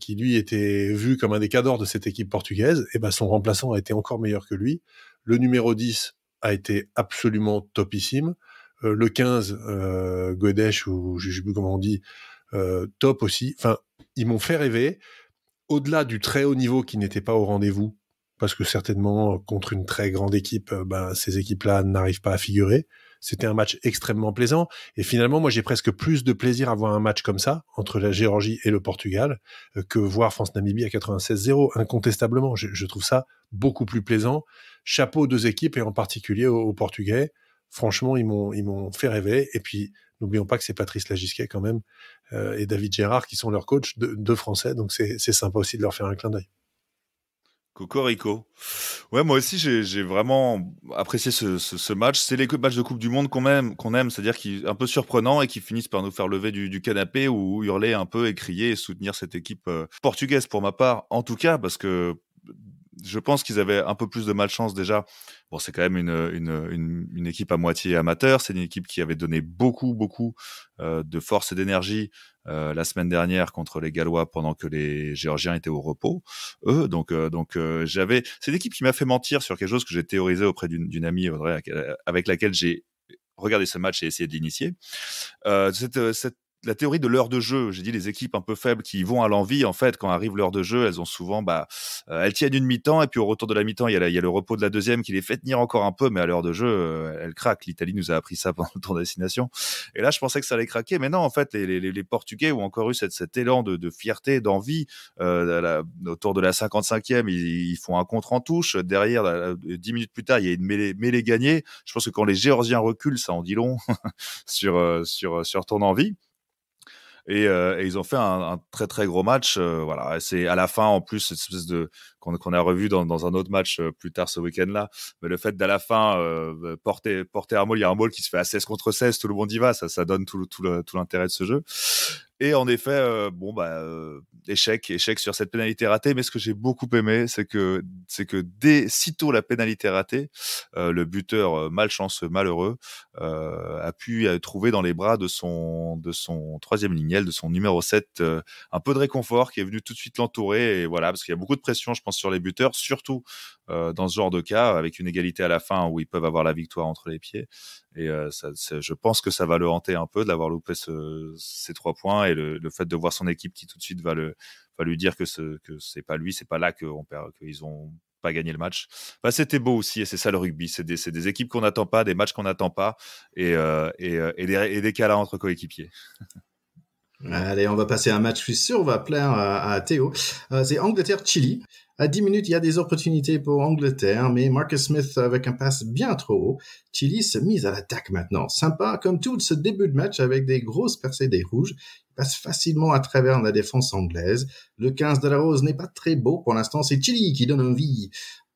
qui lui était vu comme un des cadors de cette équipe portugaise. Et ben son remplaçant a été encore meilleur que lui. Le numéro 10 a été absolument topissime. Le 15, Godesh, ou je ne sais plus comment on dit, top aussi. Enfin, ils m'ont fait rêver. Au-delà du très haut niveau qui n'était pas au rendez-vous, parce que certainement, contre une très grande équipe, ces équipes-là n'arrivent pas à figurer. C'était un match extrêmement plaisant. Et finalement, moi, j'ai presque plus de plaisir à voir un match comme ça, entre la Géorgie et le Portugal, que voir France-Namibie à 96-0, incontestablement. Je trouve ça beaucoup plus plaisant. Chapeau aux deux équipes, et en particulier aux Portugais. Franchement, ils m'ont fait rêver. Et puis, n'oublions pas que c'est Patrice Lagisquet quand même, et David Gérard qui sont leurs coachs, deux Français. Donc, c'est sympa aussi de leur faire un clin d'œil. Cocorico. Ouais, moi aussi, j'ai vraiment apprécié ce match. C'est les matchs de Coupe du Monde qu'on aime, c'est-à-dire qui est un peu surprenant et qui finissent par nous faire lever du canapé ou hurler un peu et crier et soutenir cette équipe portugaise pour ma part, en tout cas, parce que je pense qu'ils avaient un peu plus de malchance déjà. Bon, c'est quand même une équipe à moitié amateur. C'est une équipe qui avait donné beaucoup de force et d'énergie la semaine dernière contre les Gallois pendant que les Géorgiens étaient au repos. C'est une équipe qui m'a fait mentir sur quelque chose que j'ai théorisé auprès d'une amie, Audrey, avec laquelle j'ai regardé ce match et essayé de l'initier. La théorie de l'heure de jeu. J'ai dit les équipes un peu faibles qui vont à l'envie, en fait, quand arrive l'heure de jeu, elles ont souvent, elles tiennent une mi-temps et puis au retour de la mi-temps, il y a le repos de la deuxième qui les fait tenir encore un peu, mais à l'heure de jeu, elles craquent. L'Italie nous a appris ça pendant le tour de destination. Et là, je pensais que ça allait craquer, mais non, en fait, les Portugais ont encore eu cet élan de fierté, d'envie. Autour de la 55e, ils font un contre en touche. Derrière, 10 minutes plus tard, il y a une mêlée gagnée. Je pense que quand les Géorgiens reculent, ça en dit long sur ton envie. Et ils ont fait un très très gros match. Voilà, c'est à la fin en plus cette espèce de qu'on a revu dans un autre match plus tard ce week-end-là. Mais le fait d'à la fin porter un maul, il y a un maul qui se fait à 16 contre 16, tout le monde y va, ça donne tout l'intérêt de ce jeu. Et en effet, échec sur cette pénalité ratée. Mais ce que j'ai beaucoup aimé, c'est que sitôt la pénalité ratée, le buteur malchanceux, malheureux, a pu trouver dans les bras de son troisième lignel, de son numéro 7, un peu de réconfort, qui est venu tout de suite l'entourer. Et voilà, parce qu'il y a beaucoup de pression, je pense, sur les buteurs, surtout dans ce genre de cas, avec une égalité à la fin où ils peuvent avoir la victoire entre les pieds. Et je pense que ça va le hanter un peu de l'avoir loupé ces 3 points, et le fait de voir son équipe qui tout de suite va lui dire que c'est pas lui, c'est pas là qu'ils ont pas gagné le match. C'était beau aussi, et c'est ça le rugby, c'est des équipes qu'on n'attend pas, des matchs qu'on n'attend pas, et des câlins entre coéquipiers. Allez, on va passer à un match plus sûr, on va plaire à Théo. C'est Angleterre-Chili. À 10 minutes, il y a des opportunités pour Angleterre, mais Marcus Smith avec un passe bien trop haut. Chili se mise à l'attaque maintenant. Sympa comme tout ce début de match avec des grosses percées des rouges. Il passe facilement à travers la défense anglaise. Le 15 de la Rose n'est pas très beau pour l'instant. C'est Chili qui donne envie.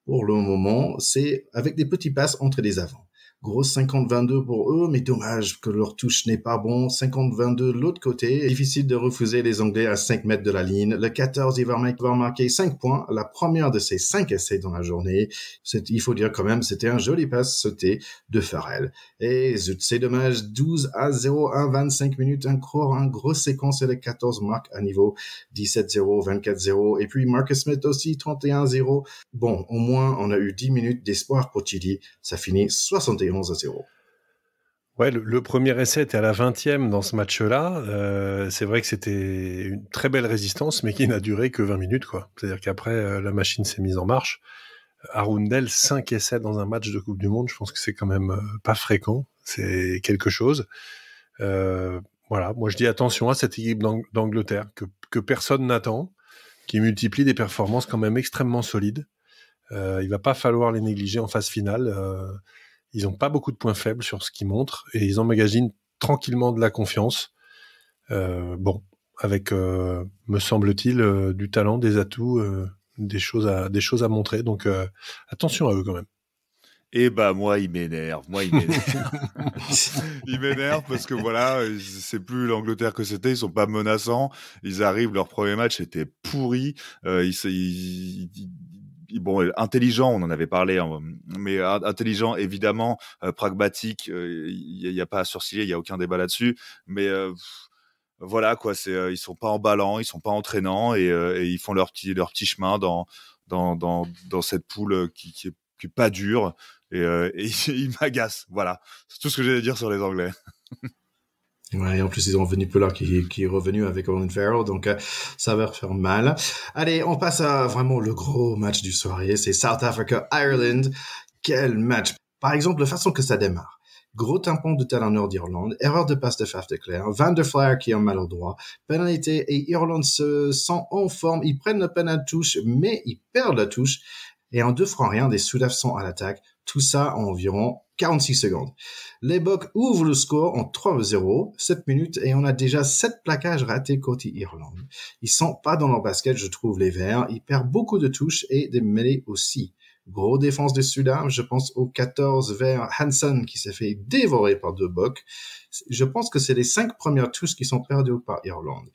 Pour le moment, c'est avec des petits passes entre les avants. Grosse 50-22 pour eux, mais dommage que leur touche n'est pas bon. 50-22 de l'autre côté. Difficile de refuser les Anglais à 5 mètres de la ligne. Le 14, il va marquer 5 points. La première de ses 5 essais dans la journée. Il faut dire quand même, c'était un joli passe sauté de Farrell. Et zut, c'est dommage. 12-0, 25 minutes. Encore une grosse séquence et le 14 marque à niveau 17-0, 24-0. Et puis Marcus Smith aussi, 31-0. Bon, au moins, on a eu 10 minutes d'espoir pour Chili. Ça finit 71-0. Ouais, le premier essai était à la 20e dans ce match-là. C'est vrai que c'était une très belle résistance, mais qui n'a duré que 20 minutes, quoi. C'est-à-dire qu'après, la machine s'est mise en marche. Arundel, 5 essais dans un match de Coupe du Monde, je pense que c'est quand même pas fréquent. C'est quelque chose. Voilà, moi je dis attention à cette équipe d'Angleterre que personne n'attend, qui multiplie des performances quand même extrêmement solides. Il va pas falloir les négliger en phase finale. Ils n'ont pas beaucoup de points faibles sur ce qu'ils montrent et ils emmagasinent tranquillement de la confiance. Bon, avec, me semble-t-il, du talent, des atouts, des choses à montrer. Donc, attention à eux quand même. Et bah moi il m'énerve. Il m'énerve parce que voilà, c'est plus l'Angleterre que c'était, ils sont pas menaçants, ils arrivent, leur premier match était pourri, bon, intelligent, on en avait parlé, hein, mais intelligent évidemment, pragmatique, il y a pas à sourciller, il y a aucun débat là-dessus, mais voilà quoi, ils sont pas emballants, ils sont pas entraînants et ils font leur petit chemin dans cette poule qui est pas dure et ils m'agacent. Voilà, c'est tout ce que j'ai à dire sur les Anglais. Ouais, et en plus, ils ont Vinny Pollard qui est revenu avec Owen Farrell, donc ça va faire mal. Allez, on passe à vraiment le gros match du soirée, c'est South Africa-Ireland. Quel match! Par exemple, la façon que ça démarre. Gros tampon de talonneur d'Irlande, erreur de passe de Faf de Clerc, Van der Flaer qui est maladroit, pénalité et Irlande se sent en forme, ils prennent le pénal touche, mais ils perdent la touche et en 2 francs rien, des Sudaf sont à l'attaque. Tout ça en environ 46 secondes. Les Bocs ouvrent le score en 3-0, 7 minutes, et on a déjà 7 plaquages ratés côté Irlande. Ils sont pas dans leur basket, je trouve, les Verts. Ils perdent beaucoup de touches et des mêlées aussi. Gros défense des Sudaf, je pense au 14 Verts Hansen qui s'est fait dévorer par 2 Bocs. Je pense que c'est les 5 premières touches qui sont perdues par Irlande.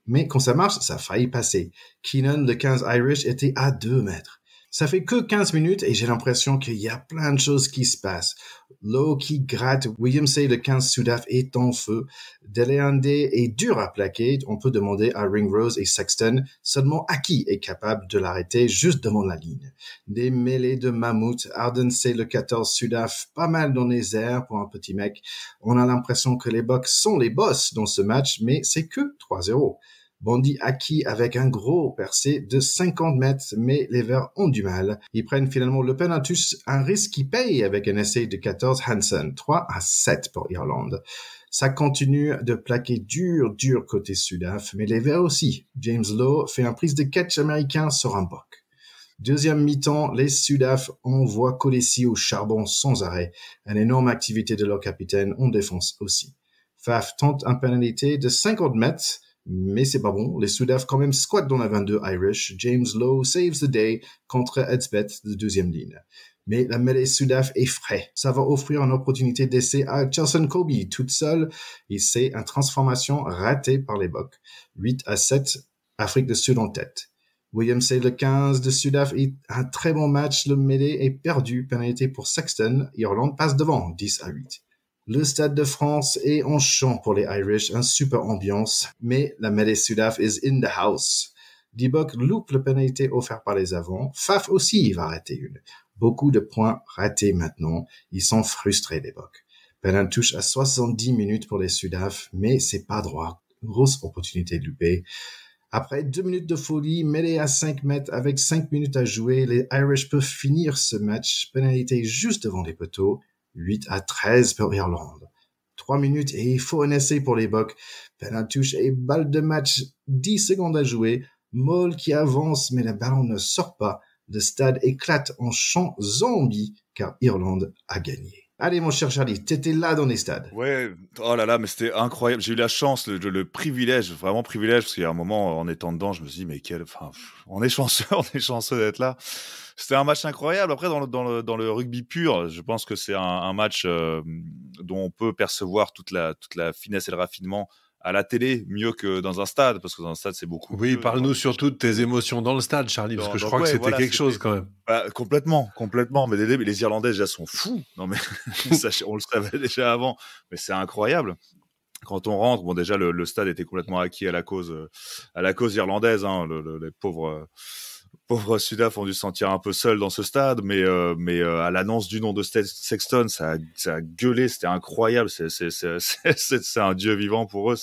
Mais quand ça marche, ça a failli passer. Keenan, le 15 Irish, était à 2 mètres. Ça fait que 15 minutes et j'ai l'impression qu'il y a plein de choses qui se passent. Lowe qui gratte, Williamsay le 15 Sudaf est en feu. Deleande est dur à plaquer, on peut demander à Ringrose et Sexton. Seulement Aki est capable de l'arrêter juste devant la ligne. Des mêlées de mammouth, Ardensey le 14 Sudaf, pas mal dans les airs pour un petit mec. On a l'impression que les Bocs sont les boss dans ce match, mais c'est que 3-0. Bondy Aki avec un gros percé de 50 mètres, mais les Verts ont du mal. Ils prennent finalement le penalty, un risque qui paye avec un essai de 14 Hansen, 3-7 pour Irlande. Ça continue de plaquer dur côté Sudaf, mais les Verts aussi. James Lowe fait un prise de catch américain sur un Boc. Deuxième mi-temps, les Sudaf envoient Kolesi au charbon sans arrêt. Une énorme activité de leur capitaine en défense aussi. Faf tente un pénalité de 50 mètres, mais c'est pas bon. Les Sudaf quand même squattent dans la 22 Irish. James Lowe saves the day contre Edsbeth de deuxième ligne. Mais la mêlée Sudaf est frais. Ça va offrir une opportunité d'essai à Chelsea Kobe toute seule. Et c'est une transformation ratée par les Bocs. 8-7, Afrique du Sud en tête. Williamsay le 15 de Sudaf est un très bon match. Le mêlée est perdu. Pénalité pour Sexton. Irlande passe devant 10-8. Le Stade de France est en champ pour les Irish, un super ambiance, mais la mêlée Sudaf is in the house. Diboc loupe le pénalité offert par les avants. Faf aussi va rater une. Beaucoup de points ratés maintenant. Ils sont frustrés, les Bocs. Penalty touche à 70 minutes pour les Sudaf, mais c'est pas droit. Grosse opportunité de louper. Après 2 minutes de folie, mêlée à 5 mètres avec 5 minutes à jouer, les Irish peuvent finir ce match. Pénalité juste devant les poteaux. 8-13 pour Irlande. 3 minutes et il faut un essai pour les Bocs. Penalty touche et balle de match, 10 secondes à jouer. Moll qui avance, mais le ballon ne sort pas. Le stade éclate en chant zombie, car Irlande a gagné. Allez, mon cher Charlie, t'étais là dans les stades. Ouais, oh là là, mais c'était incroyable. J'ai eu la chance, le privilège, vraiment privilège, parce qu'il y a un moment, en étant dedans, je me suis dit, mais on est chanceux, on est chanceux d'être là. C'était un match incroyable. Après, dans le rugby pur, je pense que c'est un match dont on peut percevoir toute la finesse et le raffinement à la télé, mieux que dans un stade, parce que dans un stade, c'est beaucoup Oui, mieux. parle-nous surtout de tes émotions dans le stade, Charlie, parce que je crois que c'était quelque chose quand même. Bah, complètement. Mais les Irlandais déjà sont fous. Non mais on le savait déjà avant, mais c'est incroyable. Quand on rentre, bon déjà le stade était complètement acquis à la cause irlandaise. Hein. Les pauvres Sudaf ont dû se sentir un peu seuls dans ce stade, mais à l'annonce du nom de Sexton, ça a gueulé, c'était incroyable. C'est un dieu vivant pour eux.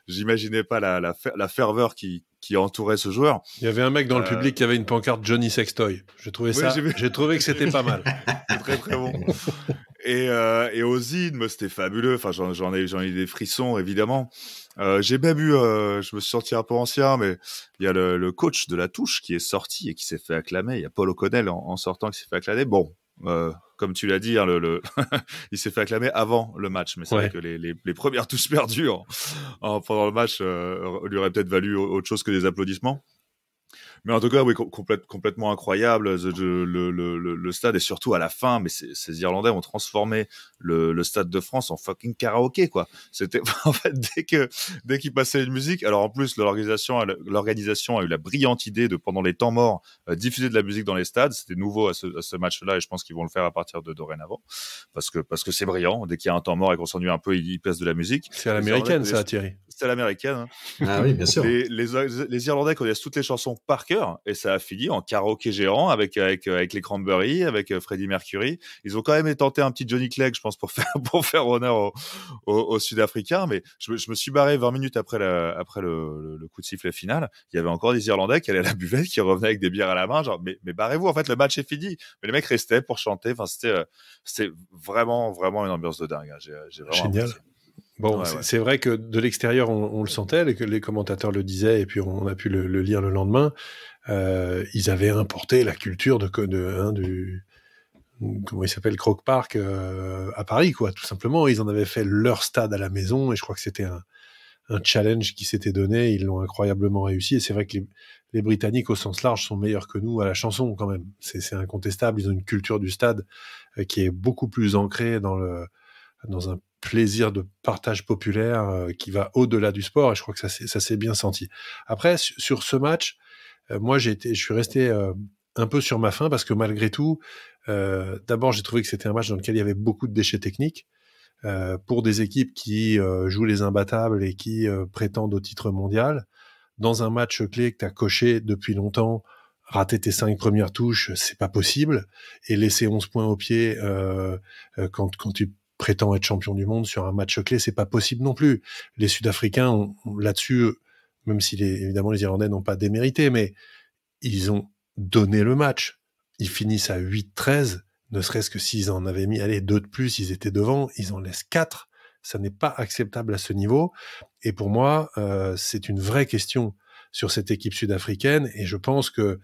J'imaginais pas la ferveur qui entourait ce joueur. Il y avait un mec dans le public qui avait une pancarte Johnny Sextoy. J'ai trouvé que c'était pas mal. C'est très très bon. Et aux Idmes, c'était fabuleux. Enfin, j'en ai eu des frissons évidemment. J'ai même eu, je me suis senti un peu ancien, mais il y a le coach de la touche qui est sorti et qui s'est fait acclamer. Il y a Paul O'Connell en sortant qui s'est fait acclamer. Bon, comme tu l'as dit, hein, il s'est fait acclamer avant le match, mais c'est vrai que les premières touches perdues pendant le match lui auraient peut-être valu autre chose que des applaudissements. Mais en tout cas, oui, complètement incroyable le stade, et surtout à la fin. Mais ces Irlandais ont transformé le Stade de France en fucking karaoké, quoi. C'était en fait dès qu'ils passaient une musique. Alors en plus, l'organisation a eu la brillante idée de, pendant les temps morts, diffuser de la musique dans les stades. C'était nouveau à ce match-là, et je pense qu'ils vont le faire à partir de dorénavant, parce que c'est brillant. Dès qu'il y a un temps mort et qu'on s'ennuie un peu, ils placent de la musique. C'est à l'américaine, ça, Thierry. C'est à l'américaine. Hein. Ah oui, bien sûr. Les Irlandais connaissent toutes les chansons par cœur, et ça a fini en karaoké géant avec les Cranberries, avec Freddie Mercury. Ils ont quand même tenté un petit Johnny Clegg, je pense, pour faire honneur aux Sud-Africains. Mais je me suis barré 20 minutes après le coup de sifflet final. Il y avait encore des Irlandais qui allaient à la buvette, qui revenaient avec des bières à la main, genre mais barrez-vous, en fait le match est fini. Mais les mecs restaient pour chanter. Enfin, c'était vraiment une ambiance de dingue. Hein. J'ai vraiment génial. apprécié. Bon, c'est vrai que de l'extérieur, on le sentait, que les commentateurs le disaient, et puis on a pu le lire le lendemain. Ils avaient importé la culture du comment il s'appelle, Croke Park à Paris, quoi. Tout simplement, ils en avaient fait leur stade à la maison, et je crois que c'était un challenge qui s'était donné. Ils l'ont incroyablement réussi, et c'est vrai que les Britanniques, au sens large, sont meilleurs que nous à la chanson, quand même. C'est incontestable. Ils ont une culture du stade qui est beaucoup plus ancrée dans un plaisir de partage populaire qui va au-delà du sport, et je crois que ça s'est bien senti. Après, sur ce match, moi je suis resté un peu sur ma faim, parce que malgré tout, d'abord j'ai trouvé que c'était un match dans lequel il y avait beaucoup de déchets techniques pour des équipes qui jouent les imbattables et qui prétendent au titre mondial. Dans un match clé que tu as coché depuis longtemps, rater tes 5 premières touches, c'est pas possible, et laisser 11 points au pied quand tu prétend être champion du monde sur un match clé, c'est pas possible non plus. Les Sud-Africains là-dessus, même si évidemment les Irlandais n'ont pas démérité, mais ils ont donné le match. Ils finissent à 8-13, ne serait-ce que s'ils en avaient mis 2 de plus, ils étaient devant, ils en laissent 4. Ça n'est pas acceptable à ce niveau. Et pour moi, c'est une vraie question sur cette équipe sud-africaine, et je pense que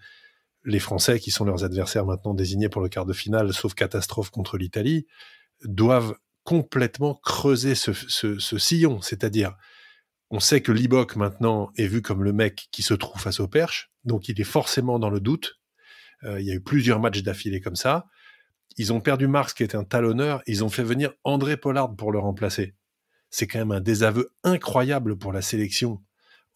les Français, qui sont leurs adversaires maintenant désignés pour le quart de finale, sauf catastrophe contre l'Italie, doivent complètement creuser ce sillon. C'est-à-dire, on sait que Libock maintenant est vu comme le mec qui se trouve face au perche, donc il est forcément dans le doute. Il y a eu plusieurs matchs d'affilée comme ça. Ils ont perdu Marx, qui était un talonneur, ils ont fait venir André Pollard pour le remplacer. C'est quand même un désaveu incroyable pour la sélection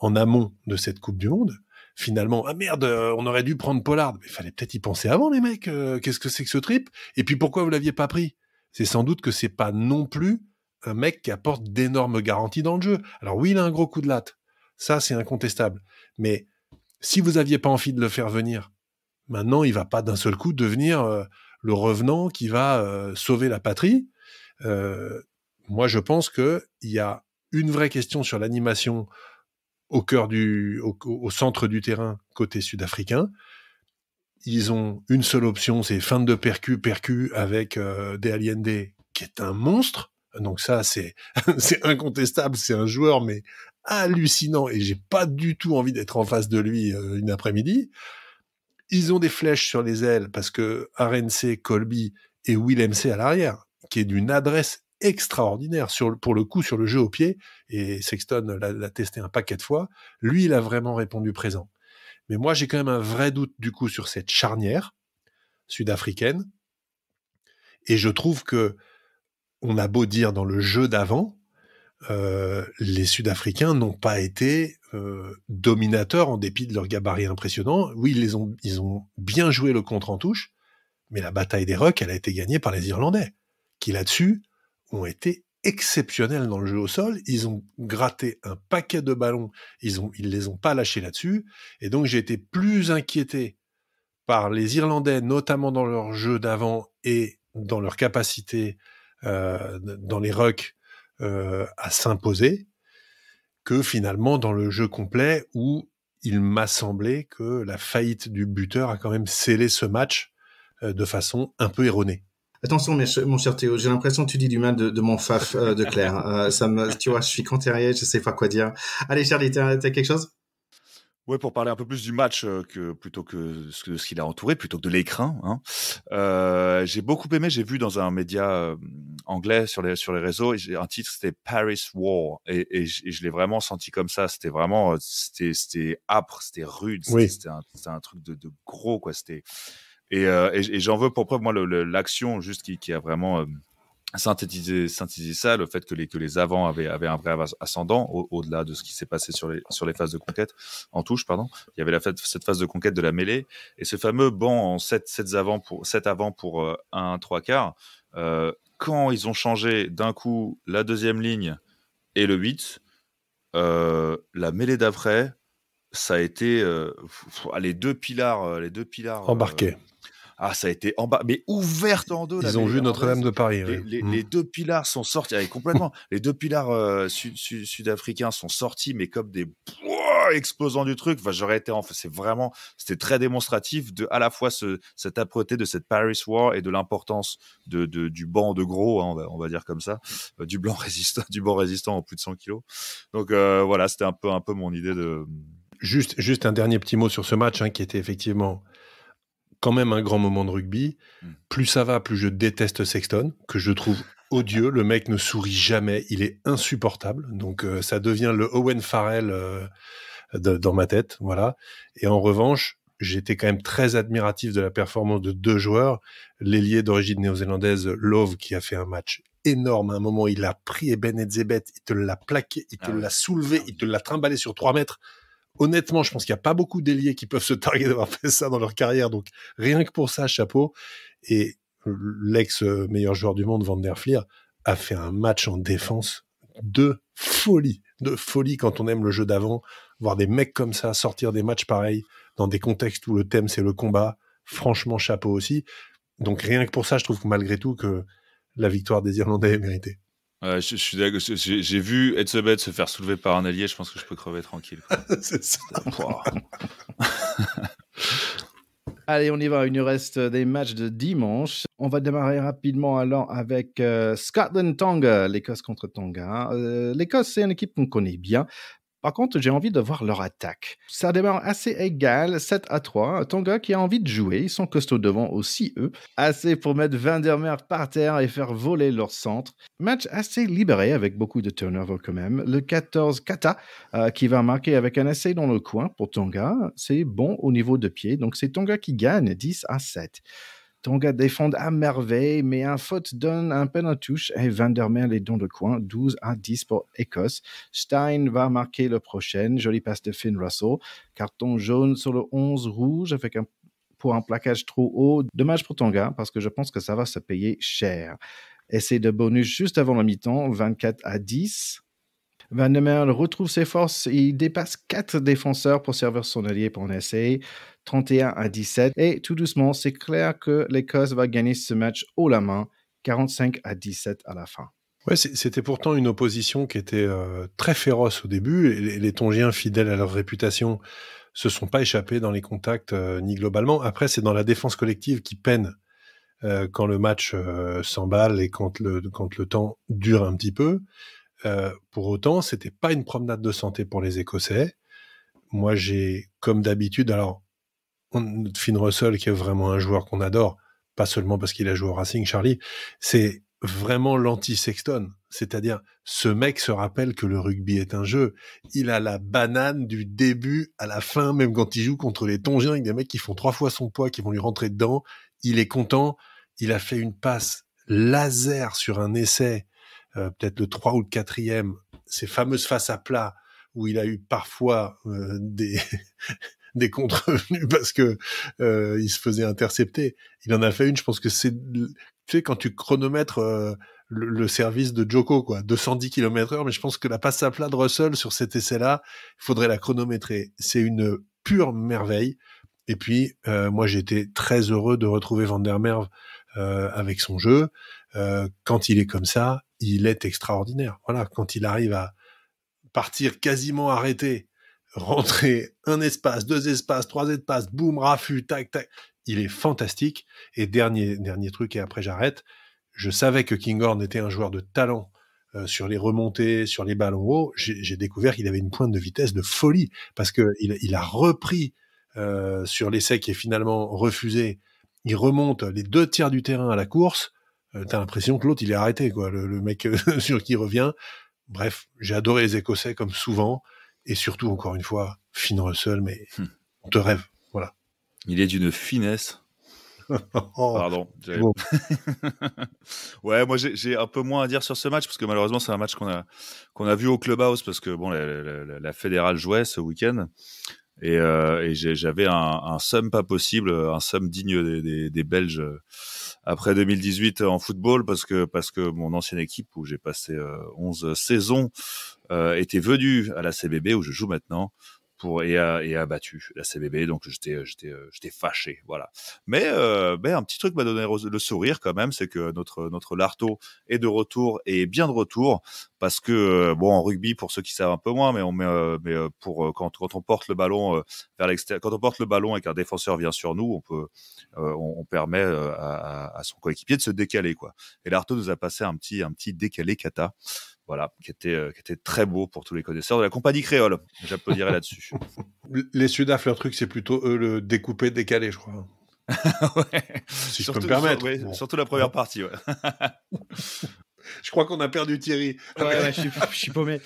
en amont de cette Coupe du Monde. Finalement, ah merde, on aurait dû prendre Pollard. Mais il fallait peut-être y penser avant, les mecs. Qu'est-ce que c'est que ce trip ? Et puis pourquoi vous l'aviez pas pris ? C'est sans doute que c'est pas non plus un mec qui apporte d'énormes garanties dans le jeu. Alors oui, il a un gros coup de latte. Ça, c'est incontestable. Mais si vous aviez pas envie de le faire venir, maintenant, il va pas d'un seul coup devenir le revenant qui va sauver la patrie. Moi, je pense que il y a une vraie question sur l'animation au centre du terrain côté sud-africain. Ils ont une seule option, c'est fin de percu avec De Allende, qui est un monstre. Donc ça, c'est incontestable, c'est un joueur mais hallucinant et j'ai pas du tout envie d'être en face de lui une après-midi. Ils ont des flèches sur les ailes parce que RNC, Colby et Will MC à l'arrière, qui est d'une adresse extraordinaire pour le coup sur le jeu au pied, et Sexton l'a testé un paquet de fois. Lui, il a vraiment répondu présent. Mais moi, j'ai quand même un vrai doute du coup sur cette charnière sud-africaine, et je trouve que on a beau dire dans le jeu d'avant, les Sud-Africains n'ont pas été dominateurs en dépit de leur gabarit impressionnant. Oui, ils ont bien joué le contre en touche, mais la bataille des rucks, elle a été gagnée par les Irlandais, qui là-dessus ont été exceptionnels dans le jeu au sol. Ils ont gratté un paquet de ballons, ils les ont pas lâchés là-dessus, et donc j'ai été plus inquiété par les Irlandais, notamment dans leur jeu d'avant et dans leur capacité dans les rucks à s'imposer, que finalement dans le jeu complet où il m'a semblé que la faillite du buteur a quand même scellé ce match de façon un peu erronée. Attention, mon cher Théo, j'ai l'impression que tu dis du mal de mon faf de Claire. Tu vois, je suis contrarié, je sais pas quoi dire. Allez, Charlie, t'as quelque chose? Ouais, pour parler un peu plus du match plutôt que ce qu'il a entouré, plutôt que de l'écrin. Hein. J'ai beaucoup aimé. J'ai vu dans un média anglais sur les réseaux, un titre, c'était Paris War, et je l'ai vraiment senti comme ça. C'était vraiment, c'était âpre, c'était rude, oui. c'était un truc de gros, quoi. C'était et j'en veux pour preuve moi l'action juste qui a vraiment synthétiser ça, le fait que les avants avaient un vrai ascendant au-delà de ce qui s'est passé sur les phases de conquête en touche, pardon. Il y avait cette phase de conquête de la mêlée et ce fameux banc en 7 avant pour 1 3/4. Quand ils ont changé d'un coup la deuxième ligne et le 8, la mêlée d'après, ça a été les deux pilars embarqués. Ça a été mais ouverte en deux. Ils ont vu Notre-Dame de Paris. Les deux pilars sont sortis complètement. Les deux pilars sud-africains sont sortis, mais comme des explosants du truc. Enfin, c'était très démonstratif de à la fois cette âpreté de cette Paris War et de l'importance du banc de gros, hein, on va dire comme ça, du banc résistant en plus de 100 kilos. Donc voilà, c'était un peu mon idée de. Juste un dernier petit mot sur ce match qui était effectivement quand même un grand moment de rugby. Plus ça va, plus je déteste Sexton, que je trouve odieux. Le mec ne sourit jamais, il est insupportable. Donc ça devient le Owen Farrell dans ma tête, voilà. Et en revanche, j'étais quand même très admiratif de la performance de deux joueurs. L'ailier d'origine néo-zélandaise, Love, qui a fait un match énorme. À un moment, il a pris Eben Etzebeth, il te l'a plaqué, il te l'a soulevé, il te l'a trimballé sur 3 mètres. Honnêtement, je pense qu'il n'y a pas beaucoup d'ailiers qui peuvent se targuer d'avoir fait ça dans leur carrière. Donc, rien que pour ça, chapeau. Et l'ex-meilleur joueur du monde, Van der Flier, a fait un match en défense de folie. De folie quand on aime le jeu d'avant. Voir des mecs comme ça sortir des matchs pareils dans des contextes où le thème, c'est le combat. Franchement, chapeau aussi. Donc, rien que pour ça, je trouve que malgré tout, que la victoire des Irlandais est méritée. Je suis d'accord. J'ai vu Etzebeth se faire soulever par un allié. Je pense que je peux crever tranquille. C'est ça. Allez, on y va. Il nous reste des matchs de dimanche. On va démarrer rapidement alors avec Scotland-Tonga, l'Écosse contre Tonga. L'Écosse, c'est une équipe qu'on connaît bien. Par contre, j'ai envie de voir leur attaque. Ça démarre assez égal, 7-3. Tonga qui a envie de jouer, ils sont costauds devant aussi, eux. Assez pour mettre Van der Merwe par terre et faire voler leur centre. Match assez libéré avec beaucoup de turnover quand même. Le 14, Kata, qui va marquer avec un essai dans le coin pour Tonga. C'est bon au niveau de pied, donc c'est Tonga qui gagne 10-7. Tonga défend à merveille, mais un faute donne un penalty touche et Van der Merwe est dans le coin, 12-10 pour Écosse. Stein va marquer le prochain, jolie passe de Finn Russell. Carton jaune sur le 11 rouge pour un plaquage trop haut. Dommage pour Tonga, parce que je pense que ça va se payer cher. Essai de bonus juste avant la mi-temps, 24-10. Van der Merwe retrouve ses forces, il dépasse 4 défenseurs pour servir son allié pour un essai, 31-17. Et tout doucement, c'est clair que l'Écosse va gagner ce match haut la main, 45-17 à la fin. Ouais, c'était pourtant une opposition qui était très féroce au début, et les Tongiens, fidèles à leur réputation, se sont pas échappés dans les contacts ni globalement. Après, c'est dans la défense collective qui peine quand le match s'emballe et quand le temps dure un petit peu. Pour autant, c'était pas une promenade de santé pour les Écossais. Moi, j'ai, comme d'habitude, alors, Finn Russell, qui est vraiment un joueur qu'on adore, pas seulement parce qu'il a joué au Racing, Charlie, c'est vraiment l'anti-Sexton. C'est-à-dire, ce mec se rappelle que le rugby est un jeu. Il a la banane du début à la fin, même quand il joue contre les Tongiens, avec des mecs qui font 3 fois son poids, qui vont lui rentrer dedans. Il est content. Il a fait une passe laser sur un essai, peut-être le 3 ou le 4e, ces fameuses faces à plat, où il a eu parfois des contrevenus parce que il se faisait intercepter. Il en a fait une, je pense que c'est, tu sais, quand tu chronomètres le service de Joko, quoi, 210 km/h, mais je pense que la passe à plat de Russell sur cet essai-là, il faudrait la chronométrer. C'est une pure merveille. Et puis, moi, j'étais très heureux de retrouver Van der Merwe avec son jeu. Quand il est comme ça, il est extraordinaire. Voilà, quand il arrive à partir quasiment arrêté, rentrer un espace, 2 espaces, 3 espaces, boum, raffut, tac, tac. Il est fantastique. Et dernier truc, et après j'arrête, je savais que Kinghorn était un joueur de talent sur les remontées, sur les ballons hauts. J'ai découvert qu'il avait une pointe de vitesse de folie, parce que il a repris sur l'essai qui est finalement refusé. Il remonte les 2 tiers du terrain à la course. T'as l'impression que l'autre, il est arrêté, quoi. Le mec sur qui il revient. Bref, j'ai adoré les Écossais comme souvent. Et surtout, encore une fois, Finn Russell, mais on te rêve. Voilà. Il est d'une finesse. Pardon. Bon. Ouais, moi j'ai un peu moins à dire sur ce match parce que malheureusement c'est un match qu'on a vu au Clubhouse parce que bon la fédérale jouait ce week-end et j'avais un somme pas possible, un somme digne des Belges après 2018 en football parce que mon ancienne équipe où j'ai passé 11 saisons était venue à la CBB où je joue maintenant et a battu la CBB, donc j'étais fâché, voilà. Mais un petit truc m'a donné le sourire quand même, c'est que notre Lartaud est de retour et est bien de retour parce que bon en rugby pour ceux qui savent un peu moins, mais pour quand on porte le ballon vers l'extérieur, quand on porte le ballon et qu'un défenseur vient sur nous, on permet à son coéquipier de se décaler quoi. Et Lartaud nous a passé un petit décalé kata. Voilà, qui était très beau pour tous les connaisseurs de la compagnie créole. J'applaudirais là-dessus. Les Sudaf, leur truc, c'est plutôt eux le découper, décaler, je crois. Ouais. Si je peux me permettre. Bon. Surtout la première partie, ouais. Je crois qu'on a perdu Thierry. Ouais, je suis paumé.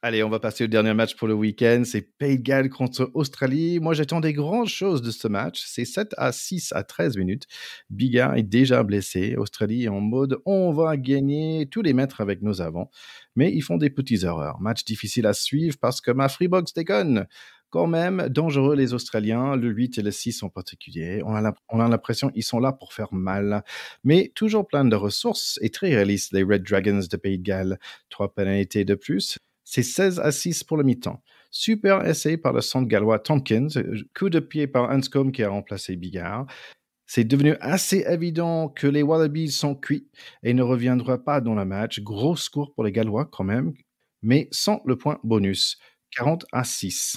Allez, on va passer au dernier match pour le week-end. C'est Pays de Galles contre Australie. Moi, j'attendais grandes choses de ce match. C'est 7-6 à 13 minutes. Biggar est déjà blessé. Australie est en mode on va gagner tous les mètres avec nos avants. Mais ils font des petites erreurs. Match difficile à suivre parce que ma Freebox déconne. Quand même, dangereux les Australiens, le 8 et le 6 en particulier. On a l'impression qu'ils sont là pour faire mal. Mais toujours plein de ressources et très réalistes, les Red Dragons de Pays de Galles. 3 pénalités de plus. C'est 16-6 pour le mi-temps. Super essai par le centre gallois Tompkins. Coup de pied par Anscombe qui a remplacé Biggar. C'est devenu assez évident que les Wallabies sont cuits et ne reviendront pas dans le match. Gros score pour les Gallois quand même, mais sans le point bonus. 40-6.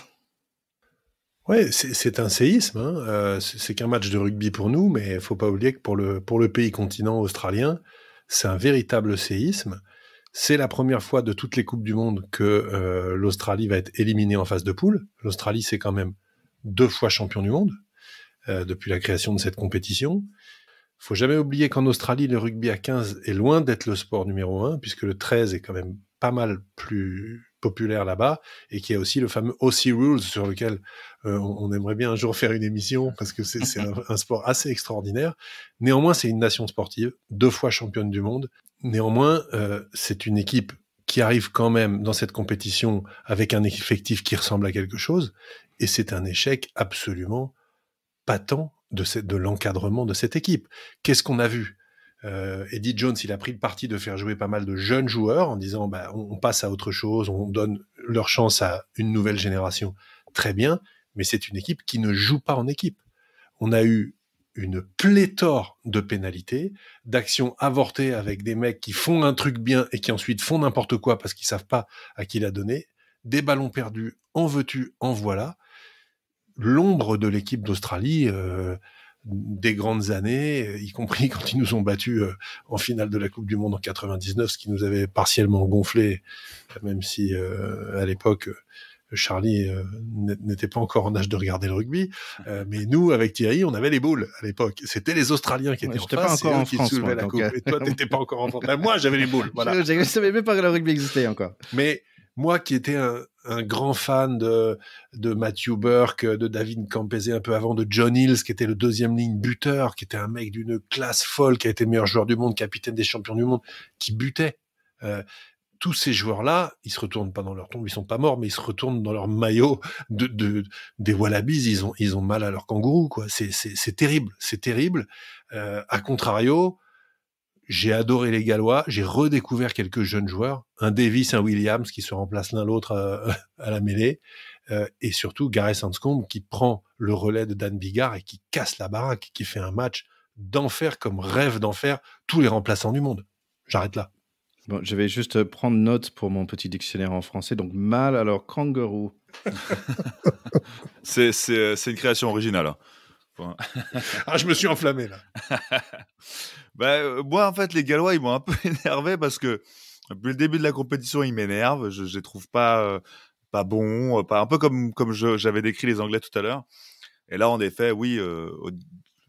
Ouais, c'est un séisme. Hein. C'est qu'un match de rugby pour nous, mais il faut pas oublier que pour le pays continent australien, c'est un véritable séisme. C'est la première fois de toutes les Coupes du Monde que l'Australie va être éliminée en phase de poule. L'Australie, c'est quand même 2 fois champion du monde depuis la création de cette compétition. Faut jamais oublier qu'en Australie, le rugby à 15 est loin d'être le sport numéro 1, puisque le 13 est quand même pas mal plus populaire là-bas, et qu'il y a aussi le fameux Aussie Rules sur lequel on aimerait bien un jour faire une émission, parce que c'est un sport assez extraordinaire. Néanmoins, c'est une nation sportive, 2 fois championne du monde. Néanmoins, c'est une équipe qui arrive quand même dans cette compétition avec un effectif qui ressemble à quelque chose, et c'est un échec absolument patent de l'encadrement de cette équipe. Qu'est-ce qu'on a vu ? Eddie Jones, il a pris le parti de faire jouer pas mal de jeunes joueurs en disant on passe à autre chose, on donne leur chance à une nouvelle génération. Très bien, mais c'est une équipe qui ne joue pas en équipe. On a eu une pléthore de pénalités, d'actions avortées avec des mecs qui font un truc bien et qui ensuite font n'importe quoi parce qu'ils savent pas à qui l'a donné, des ballons perdus, en veux-tu, en voilà. L'ombre de l'équipe d'Australie, des grandes années, y compris quand ils nous ont battus en finale de la Coupe du Monde en 99, ce qui nous avait partiellement gonflé, même si à l'époque Charlie n'était pas encore en âge de regarder le rugby, mais nous, avec Thierry, on avait les boules à l'époque. C'était les Australiens qui étaient en face, pas encore en qui France, soulevaient moi, la coupe. Et toi, t'étais pas encore en France. Ben, moi, j'avais les boules. Voilà. Je ne savais même pas que le rugby existait encore. Mais moi, qui étais un grand fan de Matthew Burke, de David Campese un peu avant, de John Hills, qui était le deuxième ligne buteur, qui était un mec d'une classe folle, qui a été meilleur joueur du monde, capitaine des champions du monde, qui butait. Tous ces joueurs-là, ils se retournent pas dans leur tombe, ils sont pas morts, mais ils se retournent dans leur maillot des Wallabies, ils ont mal à leur kangourou, quoi. C'est terrible, c'est terrible. À contrario, j'ai adoré les Gallois, j'ai redécouvert quelques jeunes joueurs, un Davis, un Williams, qui se remplacent l'un l'autre à la mêlée, et surtout Gareth Anscombe qui prend le relais de Dan Biggar et qui casse la baraque, qui fait un match d'enfer comme rêve d'en faire tous les remplaçants du monde. J'arrête là. Bon, je vais juste prendre note pour mon petit dictionnaire en français. Donc, mâle, alors kangourou. C'est une création originale. Hein. Ah, je me suis enflammé là. Moi, en fait, les Gallois, ils m'ont un peu énervé parce que depuis le début de la compétition, ils m'énervent. Je les trouve pas bons, un peu comme j'avais décrit les Anglais tout à l'heure. Et là, en effet, oui,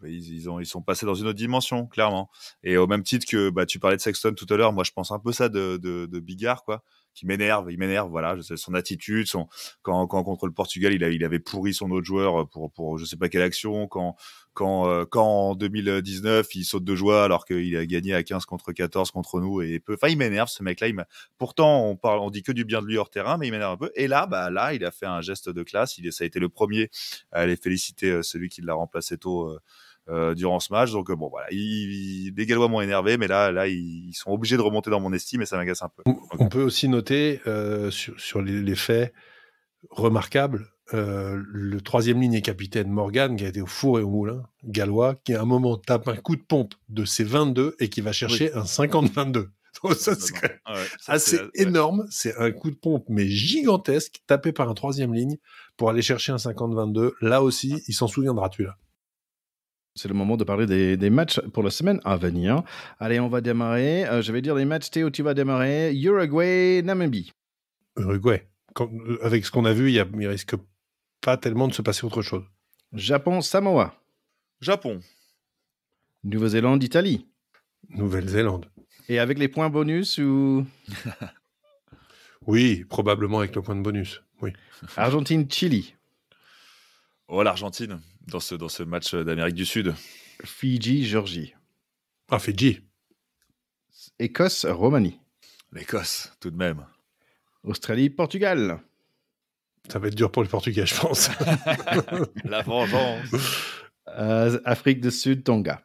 ils sont passés dans une autre dimension, clairement. Et au même titre que tu parlais de Sexton tout à l'heure, moi je pense un peu ça de Biggar, quoi, qui m'énerve. Il m'énerve, voilà, son attitude, quand contre le Portugal, il avait pourri son autre joueur pour je sais pas quelle action, quand en 2019 il saute de joie alors qu'il a gagné à 15 contre 14 contre nous et il m'énerve ce mec-là. Pourtant on dit que du bien de lui hors terrain, mais il m'énerve un peu. Et là, il a fait un geste de classe. Ça a été le premier à aller féliciter celui qui l'a remplacé tôt. Durant ce match, donc voilà, les Gallois m'ont énervé, mais là ils sont obligés de remonter dans mon estime et ça m'agace un peu. On peut aussi noter sur les faits remarquables, le troisième ligne et capitaine Morgan, qui a été au four et au moulin, Gallois, qui à un moment tape un coup de pompe de ses 22 et qui va chercher un 50-22. Donc ça, c'est quand même assez énorme. C'est un coup de pompe, mais gigantesque, tapé par un troisième ligne pour aller chercher un 50-22. Là aussi, il s'en souviendra, tu là. C'est le moment de parler des matchs pour la semaine à venir. Allez, on va démarrer. Je vais dire les matchs. Théo, tu vas démarrer. Uruguay, Namibie. Uruguay. Avec ce qu'on a vu, il risque pas tellement de se passer autre chose. Japon, Samoa. Japon. Nouvelle-Zélande, Italie. Nouvelle-Zélande. Et avec les points bonus ou... Oui, probablement avec le point de bonus. Oui. Argentine, Chili. Oh, l'Argentine, dans ce match d'Amérique du Sud. Fidji, Géorgie. Ah, Fidji. Écosse, Roumanie. L'Écosse, tout de même. Australie, Portugal. Ça va être dur pour les Portugais, je pense. La vengeance. Afrique du Sud, Tonga.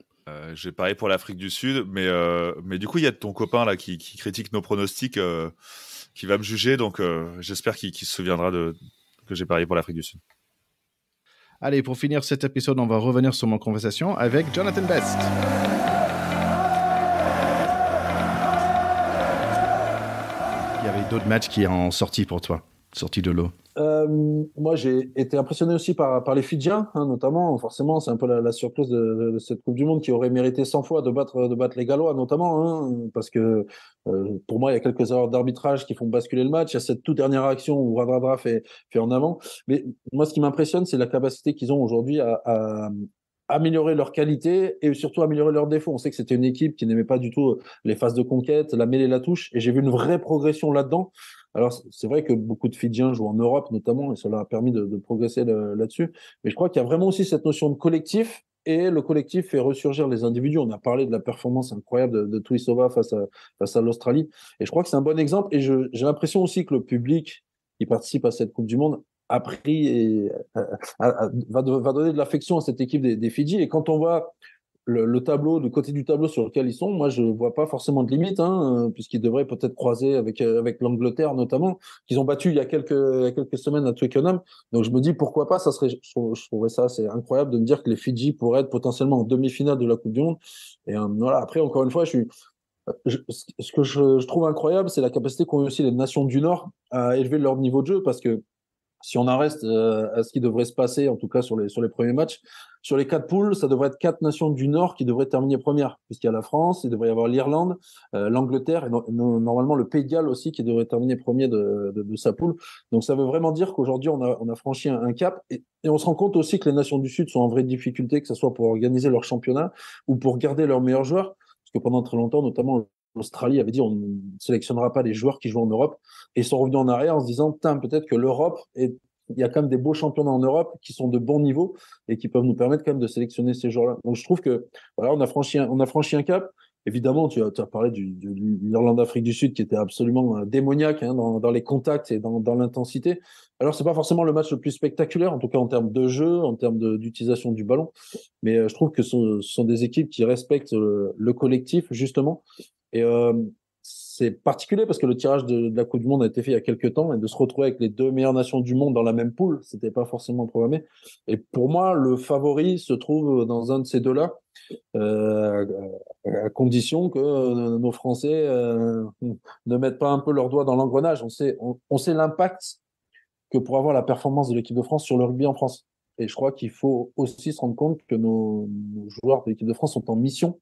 Je vais parier pour l'Afrique du Sud, mais du coup, il y a ton copain là qui critique nos pronostics, qui va me juger, donc j'espère qu'il se souviendra que j'ai parié pour l'Afrique du Sud. Allez, pour finir cet épisode, on va revenir sur mon conversation avec Jonathan Best. Il y avait d'autres matchs qui ont sorti pour toi, sorti de l'eau. Moi, j'ai été impressionné aussi par les Fidjiens, notamment. Forcément, c'est un peu la surprise de cette Coupe du Monde qui aurait mérité 100 fois de battre les Gallois, notamment, parce que pour moi, il y a quelques erreurs d'arbitrage qui font basculer le match. Il y a cette toute dernière action où Radradra fait en avant. Mais moi, ce qui m'impressionne, c'est la capacité qu'ils ont aujourd'hui à améliorer leur qualité et surtout améliorer leurs défauts. On sait que c'était une équipe qui n'aimait pas du tout les phases de conquête, la mêlée, la touche, et j'ai vu une vraie progression là-dedans. Alors, c'est vrai que beaucoup de Fidjiens jouent en Europe, notamment, et ça leur a permis de progresser là-dessus. Mais je crois qu'il y a vraiment aussi cette notion de collectif, et le collectif fait ressurgir les individus. On a parlé de la performance incroyable de Tuisova face à l'Australie. Et je crois que c'est un bon exemple. Et j'ai l'impression aussi que le public qui participe à cette Coupe du Monde a pris et va donner de l'affection à cette équipe des Fidji. Et quand on voit le tableau, le côté du tableau sur lequel ils sont, moi je vois pas forcément de limite, puisqu'ils devraient peut-être croiser avec l'Angleterre notamment, qu'ils ont battu il y a quelques semaines à Twickenham. Donc je me dis pourquoi pas, je trouverais ça assez incroyable de me dire que les Fidji pourraient être potentiellement en demi-finale de la Coupe du Monde. Et voilà. Après, encore une fois, ce que je trouve incroyable, c'est la capacité qu'ont aussi les nations du Nord à élever leur niveau de jeu, parce que si on en reste à ce qui devrait se passer, en tout cas sur les premiers matchs, sur les 4 poules, ça devrait être 4 nations du Nord qui devraient terminer première, puisqu'il y a la France, il devrait y avoir l'Irlande, l'Angleterre et normalement le Pays de Galles aussi qui devrait terminer premier de sa poule. Donc ça veut vraiment dire qu'aujourd'hui on a franchi un cap et on se rend compte aussi que les nations du Sud sont en vraie difficulté, que ce soit pour organiser leur championnat ou pour garder leurs meilleurs joueurs, parce que pendant très longtemps, notamment l'Australie avait dit on ne sélectionnera pas les joueurs qui jouent en Europe. Et ils sont revenus en arrière en se disant peut-être que l'Europe, il y a quand même des beaux championnats en Europe qui sont de bon niveau et qui peuvent nous permettre quand même de sélectionner ces joueurs-là. Donc je trouve que voilà, on a franchi un cap. Évidemment, tu as parlé de l'Irlande-Afrique du Sud qui était absolument démoniaque dans les contacts et dans l'intensité. Alors, c'est pas forcément le match le plus spectaculaire, en tout cas en termes de jeu, en termes d'utilisation du ballon. Mais je trouve que ce sont des équipes qui respectent le collectif, justement. Et c'est particulier parce que le tirage de la Coupe du Monde a été fait il y a quelques temps et de se retrouver avec les 2 meilleures nations du monde dans la même poule, c'était pas forcément programmé. Et pour moi, le favori se trouve dans un de ces deux-là, à condition que nos Français ne mettent pas un peu leurs doigts dans l'engrenage. On sait l'impact que pourrait avoir la performance de l'équipe de France sur le rugby en France. Et je crois qu'il faut aussi se rendre compte que nos joueurs de l'équipe de France sont en mission